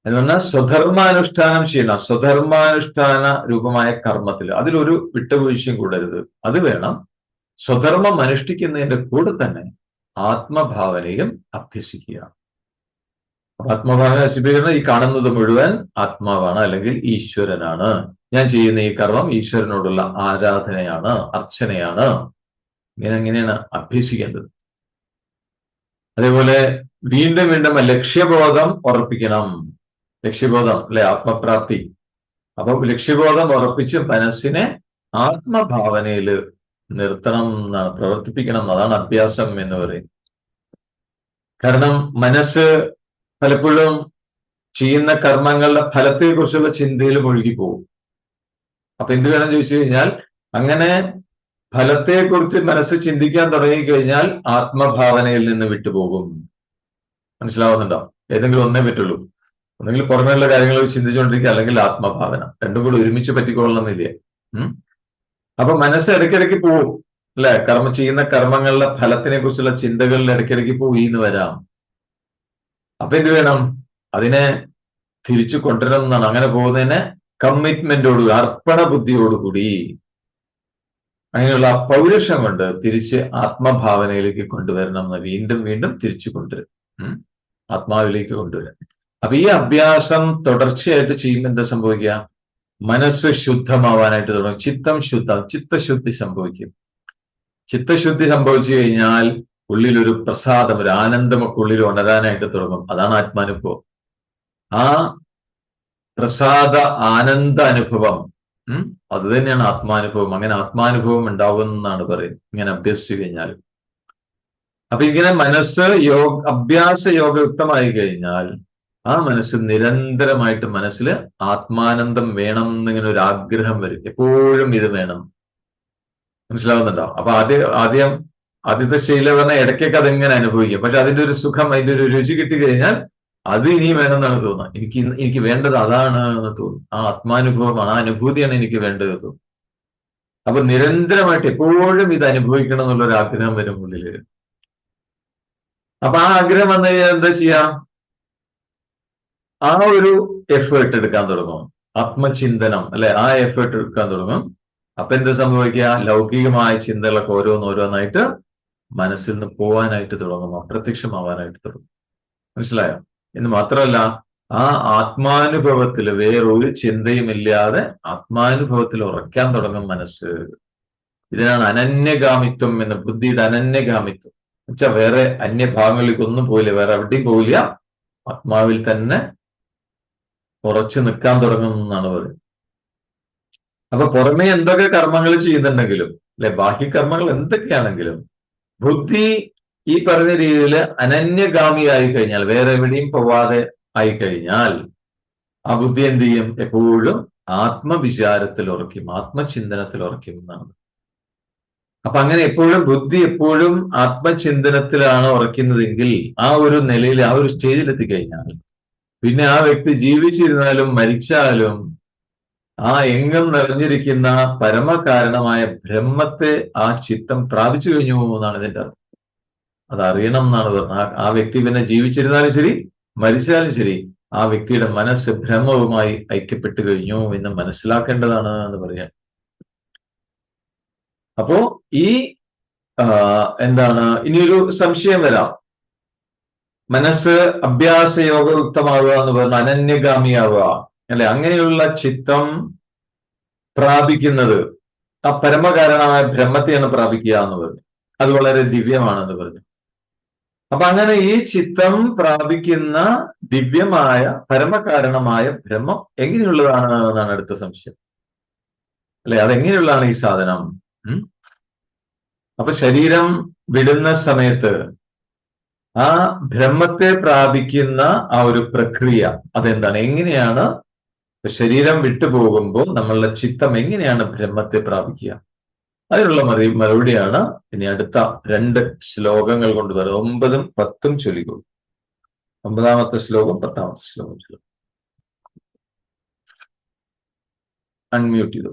എന്ന് പറഞ്ഞാൽ സ്വധർമാനുഷ്ഠാനം ചെയ്യണം. സ്വധർമാനുഷ്ഠാന രൂപമായ കർമ്മത്തിൽ അതിലൊരു വിട്ടുവീഴ്ചയും കൂടരുത്. അത് വേണം. സ്വധർമ്മം അനുഷ്ഠിക്കുന്നതിന്റെ കൂടെ തന്നെ ആത്മഭാവനയും അഭ്യസിക്കുക. ആത്മഭാവന നശിപ്പിക്കുന്ന ഈ കാണുന്നത് മുഴുവൻ ആത്മാവാണ്, അല്ലെങ്കിൽ ഈശ്വരനാണ്. ഞാൻ ചെയ്യുന്ന ഈ കർമ്മം ഈശ്വരനോടുള്ള ആരാധനയാണ്, അർച്ചനയാണ്. അങ്ങനെയാണ് അഭ്യസിക്കേണ്ടത്. അതേപോലെ വീണ്ടും വീണ്ടും ലക്ഷ്യബോധം ഉറപ്പിക്കണം. ലക്ഷ്യബോധം അല്ലെ, ആത്മപ്രാപ്തി. അപ്പൊ ലക്ഷ്യബോധം ഉറപ്പിച്ച് മനസ്സിനെ ആത്മഭാവനയിൽ നിർത്തണം എന്നാണ്, പ്രവർത്തിപ്പിക്കണം. അതാണ് അഭ്യാസം എന്ന് പറയുന്നത്. കാരണം മനസ്സ് പലപ്പോഴും ചെയ്യുന്ന കർമ്മങ്ങളുടെ ഫലത്തെക്കുറിച്ചുള്ള ചിന്തയിൽ മുഴുകിപ്പോകും. അപ്പൊ എന്ത് വേണം ചോദിച്ചു കഴിഞ്ഞാൽ, അങ്ങനെ ഫലത്തെക്കുറിച്ച് മനസ്സ് ചിന്തിക്കാൻ തുടങ്ങിക്കഴിഞ്ഞാൽ ആത്മഭാവനയിൽ നിന്ന് വിട്ടുപോകും. മനസ്സിലാവുന്നുണ്ടോ? ഏതെങ്കിലും ഒന്നേ പറ്റുള്ളൂ. ഒന്നെങ്കിൽ പുറമേയുള്ള കാര്യങ്ങൾ ചിന്തിച്ചുകൊണ്ടിരിക്കുക, അല്ലെങ്കിൽ ആത്മഭാവന. രണ്ടും കൂടി ഒരുമിച്ച് പറ്റിക്കൊള്ളണമെന്നില്ല. അപ്പൊ മനസ്സ് ഇടയ്ക്കിടയ്ക്ക് പോവും അല്ലെ. ചെയ്യുന്ന കർമ്മങ്ങളുടെ ഫലത്തിനെ കുറിച്ചുള്ള ചിന്തകളിൽ ഇടയ്ക്കിടയ്ക്ക് പോയി എന്ന് വരാം. അപ്പൊ എന്ത് വേണം? അതിനെ തിരിച്ചു കൊണ്ടുവരണം എന്നാണ്. അങ്ങനെ പോകുന്നതിനെ കമ്മിറ്റ്മെന്റോടുകൂടി, അർപ്പണ ബുദ്ധിയോടുകൂടി, അങ്ങനെയുള്ള പൗരുഷം കൊണ്ട് തിരിച്ച് ആത്മഭാവനയിലേക്ക് കൊണ്ടുവരണം എന്ന് വീണ്ടും വീണ്ടും തിരിച്ചു കൊണ്ടുവരും. ആത്മാവിലേക്ക് കൊണ്ടുവരും. അപ്പൊ ഈ അഭ്യാസം തുടർച്ചയായിട്ട് ചെയ്യുമ്പോൾ എന്താ സംഭവിക്കുക? മനസ്സ് ശുദ്ധമാവാനായിട്ട് തുടങ്ങും. ചിത്തശുദ്ധി സംഭവിക്കും. ചിത്തശുദ്ധി സംഭവിച്ചു കഴിഞ്ഞാൽ ഉള്ളിലൊരു പ്രസാദം, ഒരു ആനന്ദമൊക്കെ ഉള്ളിൽ ഉണരാനായിട്ട് തുടങ്ങും. അതാണ് ആത്മാനുഭവം. ആ പ്രസാദ ആനന്ദ അനുഭവം അത് തന്നെയാണ് ആത്മാനുഭവം. അങ്ങനെ ആത്മാനുഭവം ഉണ്ടാവുമെന്നാണ് പറയുന്നത് ഇങ്ങനെ അഭ്യസിച്ചു കഴിഞ്ഞാൽ. അപ്പൊ ഇങ്ങനെ മനസ്സ് അഭ്യാസ യോഗയുക്തമായി കഴിഞ്ഞാൽ ആ മനസ്സ് നിരന്തരമായിട്ട് മനസ്സിൽ ആത്മാനന്ദം വേണം എന്നിങ്ങനെ ഒരു ആഗ്രഹം വരും. എപ്പോഴും ഇത് വേണം. മനസ്സിലാവുന്നുണ്ടോ? അപ്പൊ ആദ്യത്തെ സ്റ്റേജിൽ പറഞ്ഞാൽ ഇടയ്ക്കൊക്കെ അതെങ്ങനെ അനുഭവിക്കും. പക്ഷെ അതിന്റെ ഒരു സുഖം, അതിന്റെ ഒരു രുചി കിട്ടിക്കഴിഞ്ഞാൽ അത് ഇനിയും വേണമെന്നാണ് തോന്നുന്നത്. എനിക്ക് വേണ്ടത് അതാണ് എന്ന് തോന്നും. ആ ആത്മാനുഭവമാണ്, ആ അനുഭൂതിയാണ് എനിക്ക് വേണ്ടത് തോന്നും. അപ്പൊ നിരന്തരമായിട്ട് എപ്പോഴും ഇത് അനുഭവിക്കണം എന്നുള്ളൊരു ആഗ്രഹം വരും ഉള്ളില്. അപ്പൊ ആ ആഗ്രഹം വന്നു കഴിഞ്ഞാൽ എന്താ ചെയ്യാം? ആ ഒരു എഫേർട്ട് എടുക്കാൻ തുടങ്ങും, ആത്മചിന്തനം അല്ലെ, ആ എഫേർട്ട് എടുക്കാൻ തുടങ്ങും. അപ്പൊ എന്ത് സംഭവിക്കുക? ലൗകികമായ ചിന്തകളൊക്കെ ഓരോന്നോരോന്നായിട്ട് മനസ്സിൽ നിന്ന് പോവാനായിട്ട് തുടങ്ങും, അപ്രത്യക്ഷമാവാനായിട്ട് തുടങ്ങും. മനസ്സിലായോ? എന്ന് മാത്രമല്ല, ആ ആത്മാനുഭവത്തിൽ വേറൊരു ചിന്തയുമില്ലാതെ ആത്മാനുഭവത്തിൽ ഉറക്കാൻ തുടങ്ങും മനസ്സ്. ഇതിനാണ് അനന്യഗാമിത്വം എന്ന്, ബുദ്ധിയുടെ അനന്യഗാമിത്വം. എന്നുവെച്ചാൽ വേറെ അന്യഭാഗങ്ങളിലേക്ക് ഒന്നും പോയില്ല, വേറെ എവിടെയും പോയില്ല, ആത്മാവിൽ തന്നെ ഉറച്ചു നിൽക്കാൻ തുടങ്ങും എന്നാണ് പറയുന്നത്. അപ്പൊ പുറമേ എന്തൊക്കെ കർമ്മങ്ങൾ ചെയ്യുന്നുണ്ടെങ്കിലും അല്ലെ, ബാഹ്യകർമ്മങ്ങൾ എന്തൊക്കെയാണെങ്കിലും ബുദ്ധി ഈ പറഞ്ഞ രീതിയിൽ അനന്യഗാമിയായി കഴിഞ്ഞാൽ, വേറെ എവിടെയും പോവാതെ ആയിക്കഴിഞ്ഞാൽ, ആ ബുദ്ധി എന്ത് ചെയ്യും? എപ്പോഴും ആത്മവിചാരത്തിൽ ഉറക്കും, ആത്മചിന്തനത്തിൽ ഉറക്കും എന്നാണ്. അപ്പൊ അങ്ങനെ എപ്പോഴും ബുദ്ധി എപ്പോഴും ആത്മചിന്തനത്തിലാണ് ഉറക്കുന്നതെങ്കിൽ, ആ ഒരു നിലയിൽ, ആ ഒരു സ്റ്റേജിൽ എത്തിക്കഴിഞ്ഞാൽ, പിന്നെ ആ വ്യക്തി ജീവിച്ചിരുന്നാലും മരിച്ചാലും ആ എങ്ങും നിറഞ്ഞിരിക്കുന്ന പരമകാരണമായ ബ്രഹ്മത്തെ ആ ചിത്തം പ്രാപിച്ചു കഴിഞ്ഞു എന്നാണ് ഇതിന്റെ അർത്ഥം. അതറിയണം എന്നാണ് പറഞ്ഞത്. ആ വ്യക്തി പിന്നെ ജീവിച്ചിരുന്നാലും ശരി മരിച്ചാലും ശരി, ആ വ്യക്തിയുടെ മനസ്സ് ബ്രഹ്മവുമായി ഐക്യപ്പെട്ടു കഴിഞ്ഞു എന്ന് മനസ്സിലാക്കേണ്ടതാണ് എന്ന് പറയാം. അപ്പോ ഈ എന്താണ്, ഇനിയൊരു സംശയം വരാം. മനസ്സ് അഭ്യാസയോഗയുക്തമാവുക എന്ന് പറഞ്ഞാൽ അനന്യഗാമിയാവുക അല്ലെ, അങ്ങനെയുള്ള ചിത്തം പ്രാപിക്കുന്നത് ആ പരമകാരണമായ ബ്രഹ്മത്തെയാണ് പ്രാപിക്കുക എന്ന് പറഞ്ഞു. അത് വളരെ ദിവ്യമാണെന്ന് പറഞ്ഞു. അപ്പൊ അങ്ങനെ ഈ ചിത്തം പ്രാപിക്കുന്ന ദിവ്യമായ പരമകാരണമായ ബ്രഹ്മം എങ്ങനെയുള്ളതാണ് എന്നാണ് അടുത്ത സംശയം അല്ലെ. അതെങ്ങനെയുള്ളതാണ് ഈ സാധനം? അപ്പൊ ശരീരം വിടുന്ന സമയത്ത് ആ ബ്രഹ്മത്തെ പ്രാപിക്കുന്ന ആ ഒരു പ്രക്രിയ അതെന്താണ്? എങ്ങനെയാണ് ശരീരം വിട്ടുപോകുമ്പോൾ നമ്മളുടെ ചിത്തം എങ്ങനെയാണ് ബ്രഹ്മത്തെ പ്രാപിക്കുക? അതിനുള്ള മറുപടിയാണ് ഇനി അടുത്ത 2 ശ്ലോകങ്ങൾ കൊണ്ട് പറയുന്നത്. 9ഉം 10ഉം ചൊല്ലിക്കോളൂ. 9ാമത്തെ ശ്ലോകം 10ാമത്തെ ശ്ലോകം ചൊല്ലും. അൺമ്യൂട്ട് ചെയ്തു.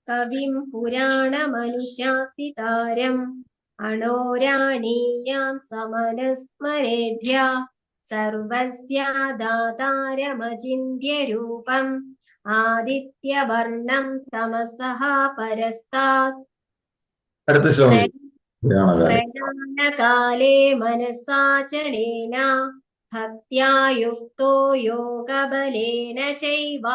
കവിം പുരാണമനുശാസിതാരം അണോരാണീയാം സമനസ്മരേധ്യ സർവസ്യാദാതാരമചിന്യരൂപം ആദിത്യവർണം തമസഃ പരസ്താത് അടുത്ത ശ്ലോകം പ്രയാണകാലേ മനസാചലേന ഭക്ത്യാ യുക്തോ യോഗബലേന ചൈവ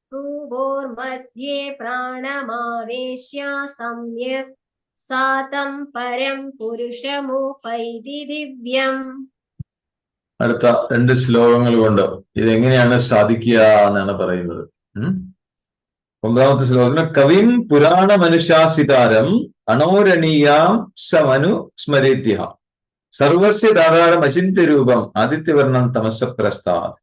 ഭ്രുവോർമധ്യേ പ്രാണമാവേശ്യ സമ്യക് സാതം പരം പുരുഷമുപൈതി ദിവ്യം. അടുത്ത 2 ശ്ലോകങ്ങൾ കൊണ്ട് ഇതെങ്ങനെയാണ് സാധിക്കുക എന്നാണ് പറയുന്നത്. 9ാമത്തെ ശ്ലോകത്തിന് കവിം പുരാണമനുശാസിതാരം അണോരണീയാം സമനു സ്മരേത്യ സർവസ്യ ദാതാരം അചിന്യരൂപം ആദിത്യവർണം തമസ പ്രസ്താത്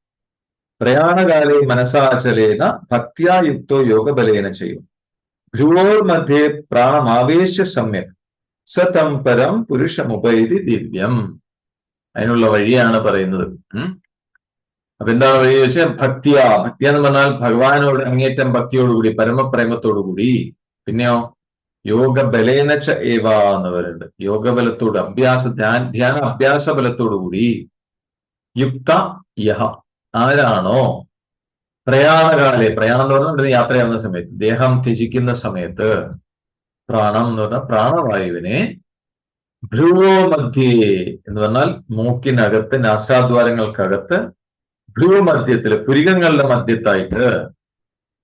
പ്രയാണകാലേ മനസാചലേന ഭക്ത്യാ യുക്തോ യോഗബലേന ചെയ്യും ഭ്രുവോർ മധ്യേ പ്രാണമാവേശ്യ സമ്യക് സതം പരം പുരുഷമുപൈതി ദിവ്യം. അതിനുള്ള വഴിയാണ് പറയുന്നത്. അപ്പൊ എന്താണ് വഴി ചോദിച്ചാൽ ഭക്തിയ എന്ന് പറഞ്ഞാൽ ഭഗവാനോട് അങ്ങേറ്റം ഭക്തിയോടുകൂടി, പരമപ്രേമത്തോടുകൂടി. പിന്നെയോ യോഗബലേന ച ഏവ എന്ന് പറയുന്നുണ്ട്. യോഗബലത്തോട്, ധ്യാന അഭ്യാസ ബലത്തോടുകൂടി യുക്ത യഹ ആരാണോ പ്രയാണകാലെ, പ്രയാണം എന്ന് പറഞ്ഞാൽ യാത്ര ചെയ്യുന്ന സമയത്ത്, ദേഹം ത്യജിക്കുന്ന സമയത്ത്, പ്രാണം എന്ന് പറഞ്ഞാൽ പ്രാണവായുവിനെ ഭ്രുവോ മധ്യേ എന്ന് പറഞ്ഞാൽ മൂക്കിനകത്ത്, നാസാദ്വാരങ്ങൾക്കകത്ത്, ഭ്രുവ മധ്യത്തില്, പുരികങ്ങളുടെ മധ്യത്തായിട്ട്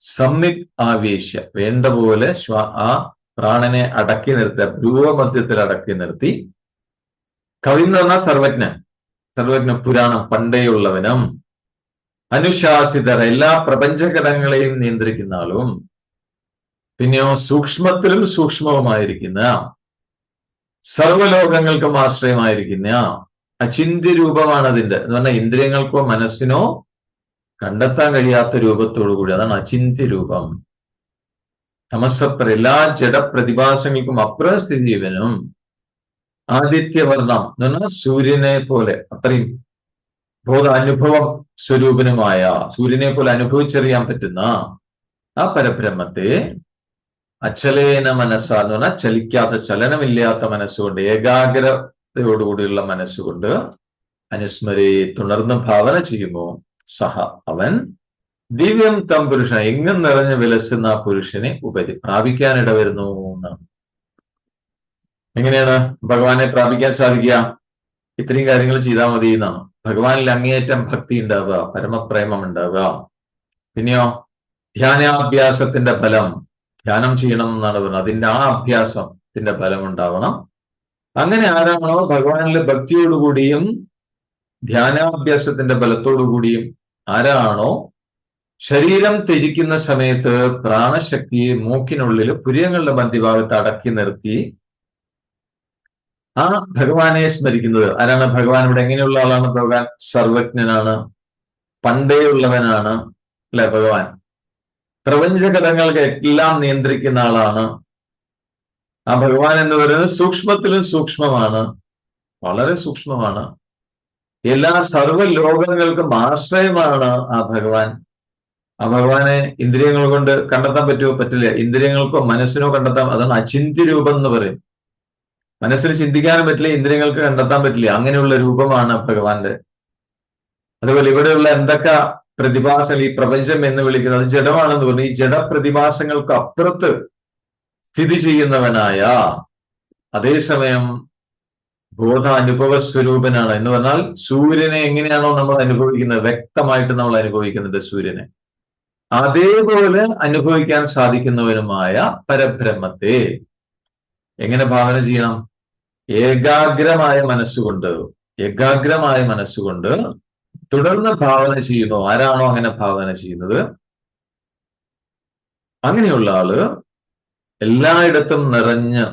സമ്യക് ആവേശ്യ വേണ്ട പോലെ ആ പ്രാണനെ അടക്കി നിർത്തുക, ഭ്രുവ മധ്യത്തിൽ അടക്കി നിർത്തി. കവി എന്ന് പറഞ്ഞാൽ സർവജ്ഞൻ, പുരാണം പണ്ടേയുള്ളവനും, അനുശാസിതർ എല്ലാ പ്രപഞ്ചഘടകങ്ങളെയും നിയന്ത്രിക്കുന്ന ആളും, പിന്നെയോ സൂക്ഷ്മത്തിലും സൂക്ഷ്മവുമായിരിക്കുന്ന, സർവലോകങ്ങൾക്കും ആശ്രയമായിരിക്കുന്ന അചിന്ത്യ രൂപമാണ് അതിന്റെ. എന്ന് പറഞ്ഞാൽ ഇന്ദ്രിയങ്ങൾക്കോ മനസ്സിനോ കണ്ടെത്താൻ കഴിയാത്ത രൂപത്തോടു കൂടി, അതാണ് അചിന്ത്യ രൂപം. തമസപ്പർ എല്ലാ ജഡപ്രതിഭാസങ്ങൾക്കും അപ്പുറം സ്ഥിതി ജീവനും ആദിത്യവർണം എന്ന് പറഞ്ഞാൽ സൂര്യനെ പോലെ, അത്രയും ബോധാനുഭവം സ്വരൂപനുമായ സൂര്യനെ പോലെ അനുഭവിച്ചറിയാൻ പറ്റുന്ന ആ പരബ്രഹ്മത്തെ അചലേന മനസ്സ എന്ന് പറഞ്ഞാൽ ചലിക്കാത്ത, ചലനമില്ലാത്ത മനസ്സുകൊണ്ട്, ഏകാഗ്രതയോടുകൂടിയുള്ള മനസ്സുകൊണ്ട് അനുസ്മരെ തുടർന്ന് ഭാവന ചെയ്യുമോ സഹ അവൻ ദിവ്യം തം പുരുഷൻ എങ്ങും നിറഞ്ഞു വിലസുന്ന ആ പുരുഷനെ പ്രാപിക്കാനിട വരുന്നു എന്നാണ്. എങ്ങനെയാണ് ഭഗവാനെ പ്രാപിക്കാൻ സാധിക്കുക? ഇത്രയും കാര്യങ്ങൾ ചെയ്താൽ മതി എന്നാണ്. ഭഗവാനിൽ അങ്ങേയറ്റം ഭക്തി ഉണ്ടാവുക, പരമപ്രേമം ഉണ്ടാവുക. പിന്നെയോ ധ്യാനാഭ്യാസത്തിന്റെ ബലം, ധ്യാനം ചെയ്യണം എന്നാണ് പറയുന്നത്. അതിന്റെ ആ അഭ്യാസത്തിന്റെ ബലം ഉണ്ടാവണം. അങ്ങനെ ആരാണോ ഭഗവാനിലെ ഭക്തിയോടുകൂടിയും ധ്യാനാഭ്യാസത്തിന്റെ ബലത്തോടുകൂടിയും ആരാണോ ശരീരം ത്യജിക്കുന്ന സമയത്ത് പ്രാണശക്തിയെ മൂക്കിനുള്ളിൽ പുരിയങ്ങളുടെ മധ്യഭാഗത്ത് അടക്കി നിർത്തി ആ ഭഗവാനെ സ്മരിക്കുന്നത്. ആരാണ് ഭഗവാൻ? ഇവിടെ എങ്ങനെയുള്ള ആളാണ് ഭഗവാൻ? സർവജ്ഞനാണ്, പണ്ടേ ഉള്ളവനാണ്, അല്ലെ ഭഗവാൻ? പ്രപഞ്ചഘടകങ്ങൾക്ക് എല്ലാം നിയന്ത്രിക്കുന്ന ആളാണ്. ആ ഭഗവാൻ എന്ന് പറയുന്നത് സൂക്ഷ്മത്തിലും സൂക്ഷ്മമാണ്, വളരെ സൂക്ഷ്മമാണ്. എല്ലാ സർവ്വ ലോകങ്ങൾക്കും ആശ്രയമാണ് ആ ഭഗവാൻ. ആ ഭഗവാനെ ഇന്ദ്രിയങ്ങൾ കൊണ്ട് കണ്ടെത്താൻ പറ്റുമോ? പറ്റില്ല. ഇന്ദ്രിയങ്ങൾക്കോ മനസ്സിനോ കണ്ടെത്താൻ, അതാണ് അചിന്ത്യ രൂപം എന്ന് പറയും. മനസ്സിന് ചിന്തിക്കാനും പറ്റില്ല, ഇന്ദ്രിയങ്ങൾക്ക് കണ്ടെത്താൻ പറ്റില്ല. അങ്ങനെയുള്ള രൂപമാണ് ഭഗവാന്റെ. അതുപോലെ ഇവിടെയുള്ള എന്തൊക്കെ പ്രതിഭാസങ്ങൾ, ഈ പ്രപഞ്ചം എന്ന് വിളിക്കുന്നത് ജഡമാണെന്ന് പറഞ്ഞു. ഈ ജഡ പ്രതിഭാസങ്ങൾക്ക് അപ്പുറത്ത് സ്ഥിതി ചെയ്യുന്നവനായ, അതേസമയം ബോധാനുഭവ സ്വരൂപനാണ് എന്ന് പറഞ്ഞാൽ സൂര്യനെ എങ്ങനെയാണോ നമ്മൾ അനുഭവിക്കുന്നത്, വ്യക്തമായിട്ട് നമ്മൾ അനുഭവിക്കുന്നുണ്ട് സൂര്യനെ, അതേപോലെ അനുഭവിക്കാൻ സാധിക്കുന്നവനുമായ പരബ്രഹ്മത്തെ എങ്ങനെ ഭാവന ചെയ്യണം? ഏകാഗ്രമായ മനസ്സുകൊണ്ട് തുടർന്ന് ഭാവന ചെയ്യുന്നു. ആരാണോ അങ്ങനെ ഭാവന ചെയ്യുന്നത്, അങ്ങനെയുള്ള ആള് എല്ലായിടത്തും നിറഞ്ഞ്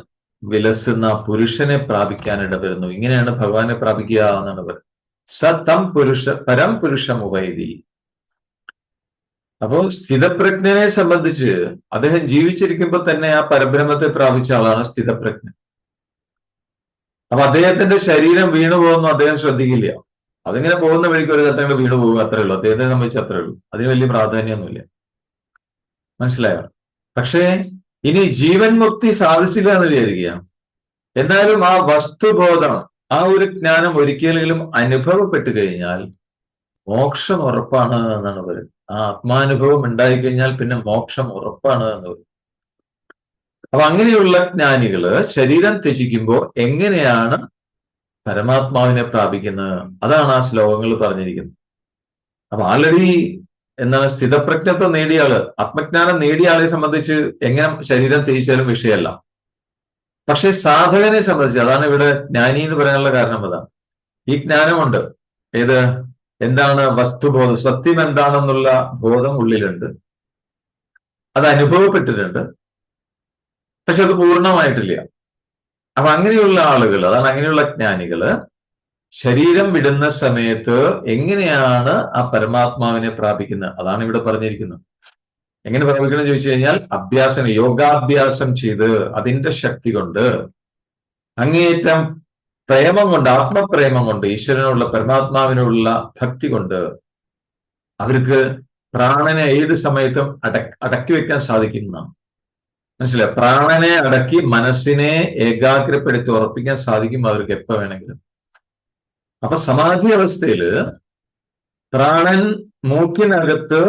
വിലസുന്ന പുരുഷനെ പ്രാപിക്കാൻ ഇടവരുന്നു. ഇങ്ങനെയാണ് ഭഗവാനെ പ്രാപിക്കുക എന്നാണ് പറയുന്നത്. സതം പുരുഷ പരം പുരുഷമുപൈതി. അപ്പോ സ്ഥിതപ്രജ്ഞനെ സംബന്ധിച്ച് അദ്ദേഹം ജീവിച്ചിരിക്കുമ്പോൾ തന്നെ ആ പരബ്രഹ്മത്തെ പ്രാപിച്ച ആളാണ് സ്ഥിതപ്രജ്ഞൻ. അപ്പൊ അദ്ദേഹത്തിന്റെ ശരീരം വീണു പോകുന്നു, അദ്ദേഹം ശ്രദ്ധിക്കില്ല. അതിങ്ങനെ പോകുന്ന വഴിക്ക് ഒരു കത്തങ്ങൾ വീണു പോകും, അത്രേ ഉള്ളൂ. അദ്ദേഹത്തെ സംബന്ധിച്ച് അത്രേ ഉള്ളൂ. അതിന് വലിയ പ്രാധാന്യമൊന്നുമില്ല. മനസ്സിലായോ? പക്ഷേ ഇനി ജീവൻ മുക്തി സാധിച്ചില്ല എന്ന് വിചാരിക്കുക. എന്നാലും ആ വസ്തുബോധം, ആ ഒരു ജ്ഞാനം ഒരിക്കലെങ്കിലും അനുഭവപ്പെട്ടു കഴിഞ്ഞാൽ മോക്ഷം ഉറപ്പാണ് എന്നാണ് പറയുന്നത്. ആ ആത്മാനുഭവം ഉണ്ടായിക്കഴിഞ്ഞാൽ പിന്നെ മോക്ഷം ഉറപ്പാണ് എന്ന് പറയും. അപ്പൊ അങ്ങനെയുള്ള ജ്ഞാനികള് ശരീരം ത്യജിക്കുമ്പോൾ എങ്ങനെയാണ് പരമാത്മാവിനെ പ്രാപിക്കുന്നത്? അതാണ് ആ ശ്ലോകങ്ങൾ പറഞ്ഞിരിക്കുന്നത്. അപ്പൊ ആൾറെഡി എന്താണ് സ്ഥിതപ്രജ്ഞത്വം നേടിയ ആള്, ആത്മജ്ഞാനം നേടിയ ആളെ സംബന്ധിച്ച് എങ്ങനെ ശരീരം ത്യജിച്ചാലും വിഷയമല്ല. പക്ഷെ സാധകനെ സംബന്ധിച്ച്, അതാണ് ഇവിടെ ജ്ഞാനി എന്ന് പറയാനുള്ള കാരണം അതാണ്. ഈ ജ്ഞാനമുണ്ട്. ഏത്? എന്താണ് വസ്തുബോധം, സത്യം എന്താണെന്നുള്ള ബോധം ഉള്ളിലുണ്ട്, അത് അനുഭവപ്പെട്ടിട്ടുണ്ട്, പക്ഷെ അത് പൂർണ്ണമായിട്ടില്ല. അപ്പൊ അങ്ങനെയുള്ള ആളുകൾ, അതാണ് അങ്ങനെയുള്ള ജ്ഞാനികള് ശരീരം വിടുന്ന സമയത്ത് എങ്ങനെയാണ് ആ പരമാത്മാവിനെ പ്രാപിക്കുന്നത്? അതാണ് ഇവിടെ പറഞ്ഞിരിക്കുന്നത്. എങ്ങനെ പ്രാപിക്കണം എന്ന് ചോദിച്ചു കഴിഞ്ഞാൽ അഭ്യാസം, യോഗാഭ്യാസം ചെയ്ത് അതിന്റെ ശക്തി കൊണ്ട്, അങ്ങേയറ്റം പ്രേമം കൊണ്ട്, ആത്മപ്രേമം കൊണ്ട്, ഈശ്വരനുള്ള പരമാത്മാവിനുള്ള ഭക്തി കൊണ്ട് അവർക്ക് പ്രാണനെ ഏത് സമയത്തും അടക്കി വെക്കാൻ സാധിക്കുന്നതാണ്. മനസ്സിലായോ? പ്രാണനെ അടക്കി മനസ്സിനെ ഏകാഗ്രപ്പെടുത്തി ഉറപ്പിക്കാൻ സാധിക്കും അവർക്ക് എപ്പോ വേണമെങ്കിലും. അപ്പൊ സമാധി അവസ്ഥയില് പ്രാണൻ മൂക്കിനകത്ത്,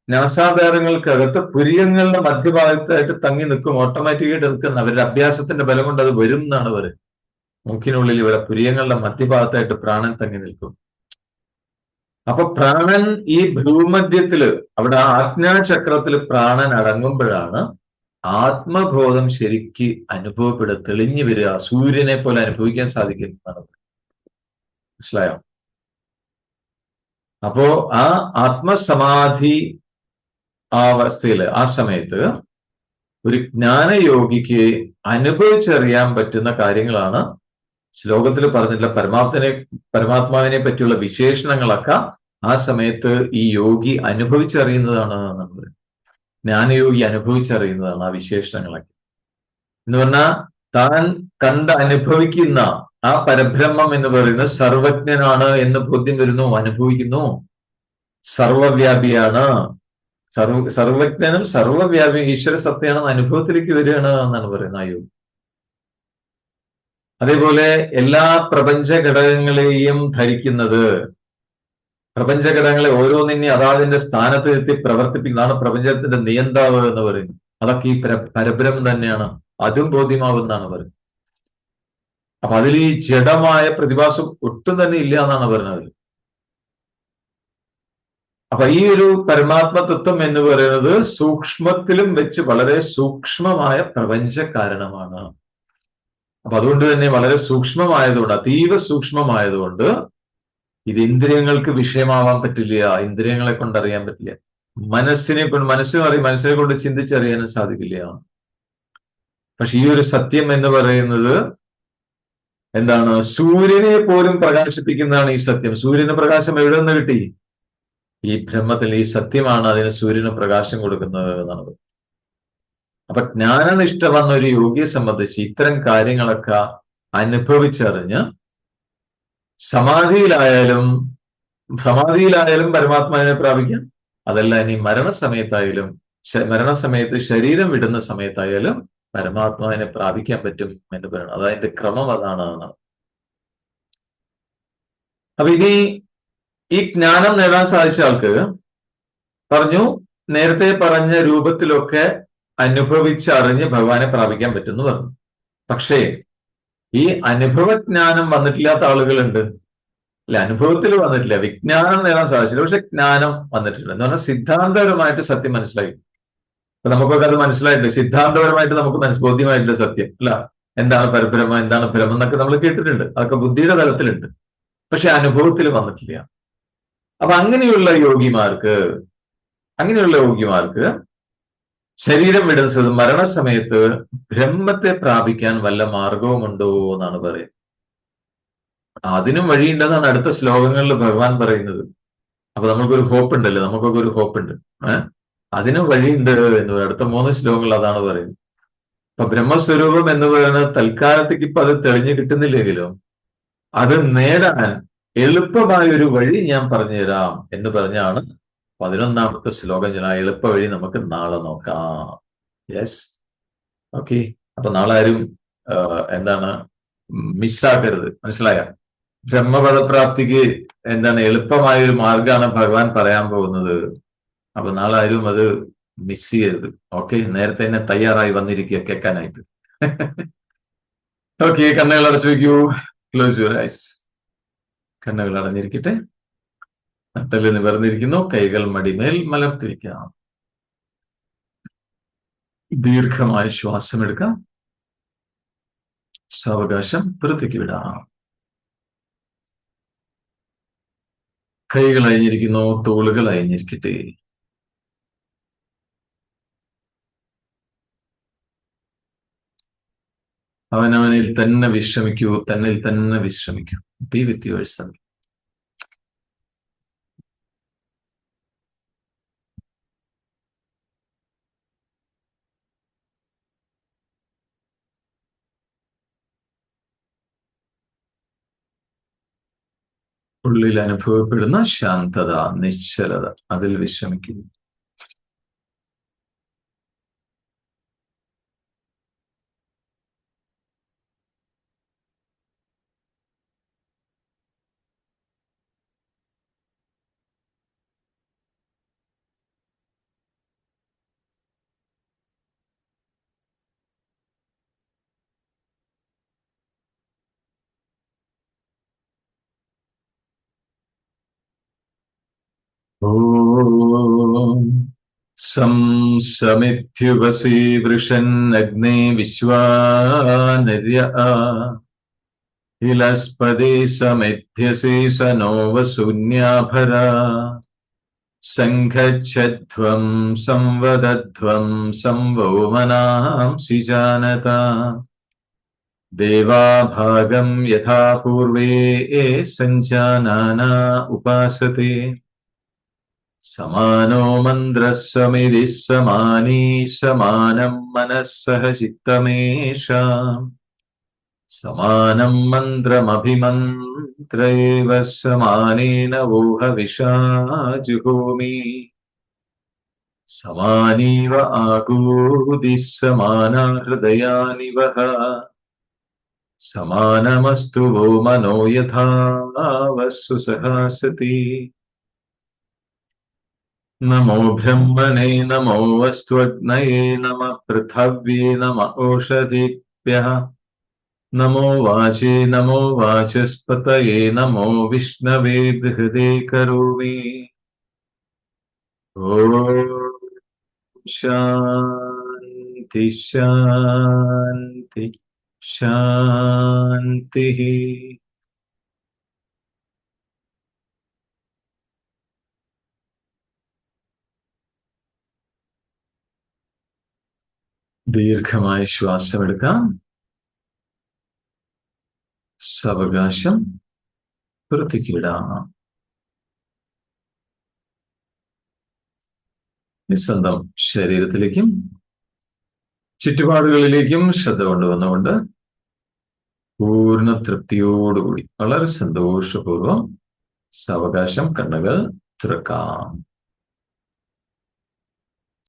നാസാധാരങ്ങൾക്കകത്ത്, പുരിയങ്ങളുടെ മധ്യഭാഗത്തായിട്ട് തങ്ങി നിൽക്കും, ഓട്ടോമാറ്റിക്കായിട്ട് നിൽക്കുന്ന അവരുടെ അഭ്യാസത്തിന്റെ ബലം കൊണ്ട് അത് വരും എന്നാണ് പറയുന്നത്. മൂക്കിനുള്ളിൽ ഇവിടെ പുരിയങ്ങളുടെ മധ്യഭാഗത്തായിട്ട് പ്രാണൻ തങ്ങി നിൽക്കും. അപ്പൊ പ്രാണൻ ഈ ഭൂമധ്യത്തില്, അവിടെ ആ ആജ്ഞാചക്രത്തിൽ പ്രാണൻ അടങ്ങുമ്പോഴാണ് ആത്മബോധം ശരിക്ക് അനുഭവപ്പെടുക, തെളിഞ്ഞു വരിക, സൂര്യനെ പോലെ അനുഭവിക്കാൻ സാധിക്കും എന്നാണ്. മനസ്സിലായോ? അപ്പോ ആ ആത്മസമാധി ആ അവസ്ഥയില്, ആ സമയത്ത് ഒരു ജ്ഞാനയോഗിക്ക് അനുഭവിച്ചറിയാൻ പറ്റുന്ന കാര്യങ്ങളാണ് ശ്ലോകത്തിൽ പറഞ്ഞിട്ടുള്ള പരമാത്മാവിനെ പറ്റിയുള്ള വിശേഷണങ്ങളൊക്കെ ആ സമയത്ത് ഈ യോഗി അനുഭവിച്ചറിയുന്നതാണ് എന്നാണ് പറയുന്നത്. ജ്ഞാനയോഗി അനുഭവിച്ചറിയുന്നതാണ് ആ വിശേഷണങ്ങളൊക്കെ. എന്ന് പറഞ്ഞാൽ താൻ കണ്ട് അനുഭവിക്കുന്ന ആ പരബ്രഹ്മം എന്ന് പറയുന്നത് സർവജ്ഞനാണ് എന്ന് ബോധ്യം വരുന്നു, അനുഭവിക്കുന്നു. സർവവ്യാപിയാണ്, സർവജ്ഞനും സർവവ്യാപിയും ഈശ്വര സത്യമാണെന്ന് അനുഭവത്തിലേക്ക് വരികയാണ് എന്നാണ് പറയുന്നത് അയ്യോ. അതേപോലെ എല്ലാ പ്രപഞ്ച ഘടകങ്ങളെയും ധരിക്കുന്നത്, പ്രപഞ്ച ഘടകങ്ങളെ ഓരോന്നിനെ അതാതിന്റെ സ്ഥാനത്ത് എത്തി പ്രവർത്തിപ്പിക്കുന്നതാണ് പ്രപഞ്ചത്തിന്റെ നിയന്താവ് എന്ന് പറയുന്നത്. അതൊക്കെ ഈ പരബ്രഹ്മം തന്നെയാണ്, അതും ബോധ്യമാവുന്നതാണ് പറയുന്നത്. അപ്പൊ അതിൽ ഈ ജഡമായ പ്രതിഭാസം ഒട്ടും തന്നെ ഇല്ല എന്നാണ് പറയുന്നത്. അപ്പൊ ഈ ഒരു പരമാത്മ തത്വം എന്ന് പറയുന്നത് സൂക്ഷ്മത്തിലും വെച്ച് വളരെ സൂക്ഷ്മമായ പ്രപഞ്ച കാരണമാണ്. അപ്പൊ അതുകൊണ്ട് തന്നെ വളരെ സൂക്ഷ്മമായതുകൊണ്ട്, അതീവ സൂക്ഷ്മമായതുകൊണ്ട് ഇത് ഇന്ദ്രിയങ്ങൾക്ക് വിഷയമാവാൻ പറ്റില്ല, ഇന്ദ്രിയങ്ങളെ കൊണ്ട് അറിയാൻ പറ്റില്ല. മനസ്സിനെ കൊണ്ട് ചിന്തിച്ചറിയാനും സാധിക്കില്ല. പക്ഷെ ഈ ഒരു സത്യം എന്ന് പറയുന്നത് എന്താണ്? സൂര്യനെ പോലും പ്രകാശിപ്പിക്കുന്നതാണ് ഈ സത്യം. സൂര്യന് പ്രകാശം എവിടെ നിന്ന് കിട്ടി? ഈ ബ്രഹ്മത്തിൽ. ഈ സത്യമാണ് അതിന് സൂര്യന് പ്രകാശം കൊടുക്കുന്നത് എന്നാണ്. അപ്പൊ ജ്ഞാനനിഷ്ഠ വന്ന ഒരു യോഗിയെ സംബന്ധിച്ച് ഇത്തരം കാര്യങ്ങളൊക്കെ അനുഭവിച്ചറിഞ്ഞ് സമാധിയിലായാലും പരമാത്മാവിനെ പ്രാപിക്കാം. അതല്ല ഇനി മരണസമയത്ത് ശരീരം വിടുന്ന സമയത്തായാലും പരമാത്മാവിനെ പ്രാപിക്കാൻ പറ്റും എന്ന് പറയണം. അതതിന്റെ ക്രമം അതാണ്. അപ്പൊ ഇനി ഈ ജ്ഞാനം നേടാൻ സാധിച്ച ആൾക്ക് പറഞ്ഞു, നേരത്തെ പറഞ്ഞ രൂപത്തിലൊക്കെ അനുഭവിച്ചറിഞ്ഞ് ഭഗവാനെ പ്രാപിക്കാൻ പറ്റുമെന്ന് പറഞ്ഞു. പക്ഷേ ഈ അനുഭവജ്ഞാനം വന്നിട്ടില്ലാത്ത ആളുകളുണ്ട്, അല്ലെ? അനുഭവത്തിൽ വന്നിട്ടില്ല, വിജ്ഞാനം നേടാൻ സാധിച്ചില്ല, പക്ഷെ ജ്ഞാനം വന്നിട്ടുണ്ട്. എന്ന് പറഞ്ഞാൽ സിദ്ധാന്തപരമായിട്ട് സത്യം മനസ്സിലായി. അപ്പൊ നമുക്കൊക്കെ അത് മനസ്സിലായിട്ടുണ്ട്, സിദ്ധാന്തപരമായിട്ട് നമുക്ക് ബോധ്യമായിട്ടുണ്ട് സത്യം, അല്ല? എന്താണ് പരബ്രഹ്മം, എന്താണ് ബ്രഹ്മം എന്നൊക്കെ നമ്മൾ കേട്ടിട്ടുണ്ട്. അതൊക്കെ ബുദ്ധിയുടെ തലത്തിലുണ്ട്, പക്ഷെ അനുഭവത്തിൽ വന്നിട്ടില്ല. അപ്പൊ അങ്ങനെയുള്ള യോഗിമാർക്ക് ശരീരം വിടുന്നത് മരണസമയത്ത് ബ്രഹ്മത്തെ പ്രാപിക്കാൻ വല്ല മാർഗവുമുണ്ടോ എന്നാണ് പറയുന്നത്. അതിനും വഴിയുണ്ടെന്നാണ് അടുത്ത ശ്ലോകങ്ങളിൽ ഭഗവാൻ പറയുന്നത്. അപ്പൊ നമുക്കൊരു ഹോപ്പ് ഉണ്ടല്ലോ, നമുക്കൊക്കെ ഒരു ഹോപ്പ് ഉണ്ട്. അതിനും വഴിയുണ്ട് എന്ന് അടുത്ത 3 ശ്ലോകങ്ങൾ അതാണ് പറയുന്നത്. അപ്പൊ ബ്രഹ്മസ്വരൂപം എന്ന് പറയുന്നത് തൽക്കാലത്തേക്ക് ഇപ്പൊ അത് തെളിഞ്ഞു കിട്ടുന്നില്ലെങ്കിലും അത് നേടാൻ എളുപ്പമായ ഒരു വഴി ഞാൻ പറഞ്ഞുതരാം എന്ന് പറഞ്ഞാണ് 11ാമത്തെ ശ്ലോകം. ഞാൻ ആ എളുപ്പ വഴി നമുക്ക് നാളെ നോക്കാം. Yes, okay. അപ്പൊ നാളെ ആരും മിസ്സാക്കരുത്, മനസ്സിലായ? ബ്രഹ്മപദപ്രാപ്തിക്ക് എളുപ്പമായ ഒരു മാർഗമാണ് ഭഗവാൻ പറയാൻ പോകുന്നത്. അപ്പൊ നാളെ ആരും അത് മിസ് ചെയ്യരുത്. ഓക്കെ, നേരത്തെ തന്നെ തയ്യാറായി വന്നിരിക്കുക കേൾക്കാനായിട്ട്. ഓക്കെ, കണ്ണുകൾ അടച്ചു വയ്ക്കൂ. Close your eyes. കണ്ണുകൾ അടഞ്ഞിരിക്കട്ടെ. നട്ടല് നിവർന്നിരിക്കുന്നു. കൈകൾ മടിമേൽ മലർത്തി വയ്ക്കാം. ദീർഘമായ ശ്വാസം എടുക്കാം. സാവകാശം പുറത്തേക്ക് വിടാം. കൈകൾ അയഞ്ഞിരിക്കുന്നു. തോളുകൾ അയഞ്ഞിരിക്കട്ടെ. അവനവനിൽ തന്നെ വിശ്രമിക്കൂ, തന്നിൽ തന്നെ വിശ്രമിക്കൂ. ബി വിത്ത് യുവർസെൽഫ്. ഉള്ളിൽ അനുഭവപ്പെടുന്ന ശാന്തത, നിശ്ചലത, അതിൽ വിശ്രമിക്കുന്നു. ഓം സം സമിത്യുവസി വൃഷന്നഗ്നേ വിശ്വാനര്യ ഇലസ്പദേ സമിധ്യസേ സനോ വസൂന്യാഭര സംഘച്ഛധ്വം സംവദധ്വം സംവോമനാംസി ജാനത ദേവാഭാഗം യഥാ പൂർവേ സഞ്ജാനാനാ ഉപാസത്തെ സമാനോ മന്ത്രസ്സമിതി സമാനീ സമാനം മനസ്സഹ ചിത്തമേഷാം സമാനം മന്ത്രമഭിമന്ത്രൈവ സമാനേന ഊഹവിഷാ ജുഹോമി. സമാനീവ ആകൂതിഃ സമാനാ ഹൃദയാനിവഹ. സമാനമസ്തു വോ മനോ യഥാ വസ്സു സഹാസതി. നമോ ബ്രഹ്മണേ നമോ വസ്ത്വഗ്നയേ നമ പൃഥവ്യേ നമ ഓഷധീഭ്യഃ. നമോ വാചേ നമോ വാചസ്പതയേ നമോ വിഷ്ണവേ ബൃഹദേ കരോമി. ഓം ശാന്തി ശാന്തി ശാന്തി. ദീർഘമായ ശ്വാസമെടുക്കാം. സാവകാശം പുറത്തേക്ക് വിടാം. സ്വന്തം ശരീരത്തിലേക്കും ചുറ്റുപാടുകളിലേക്കും ശ്രദ്ധ കൊണ്ടുവന്നുകൊണ്ട് പൂർണ്ണ തൃപ്തിയോടുകൂടി വളരെ സന്തോഷപൂർവം സാവകാശം കണ്ണുകൾ തുറക്കാം.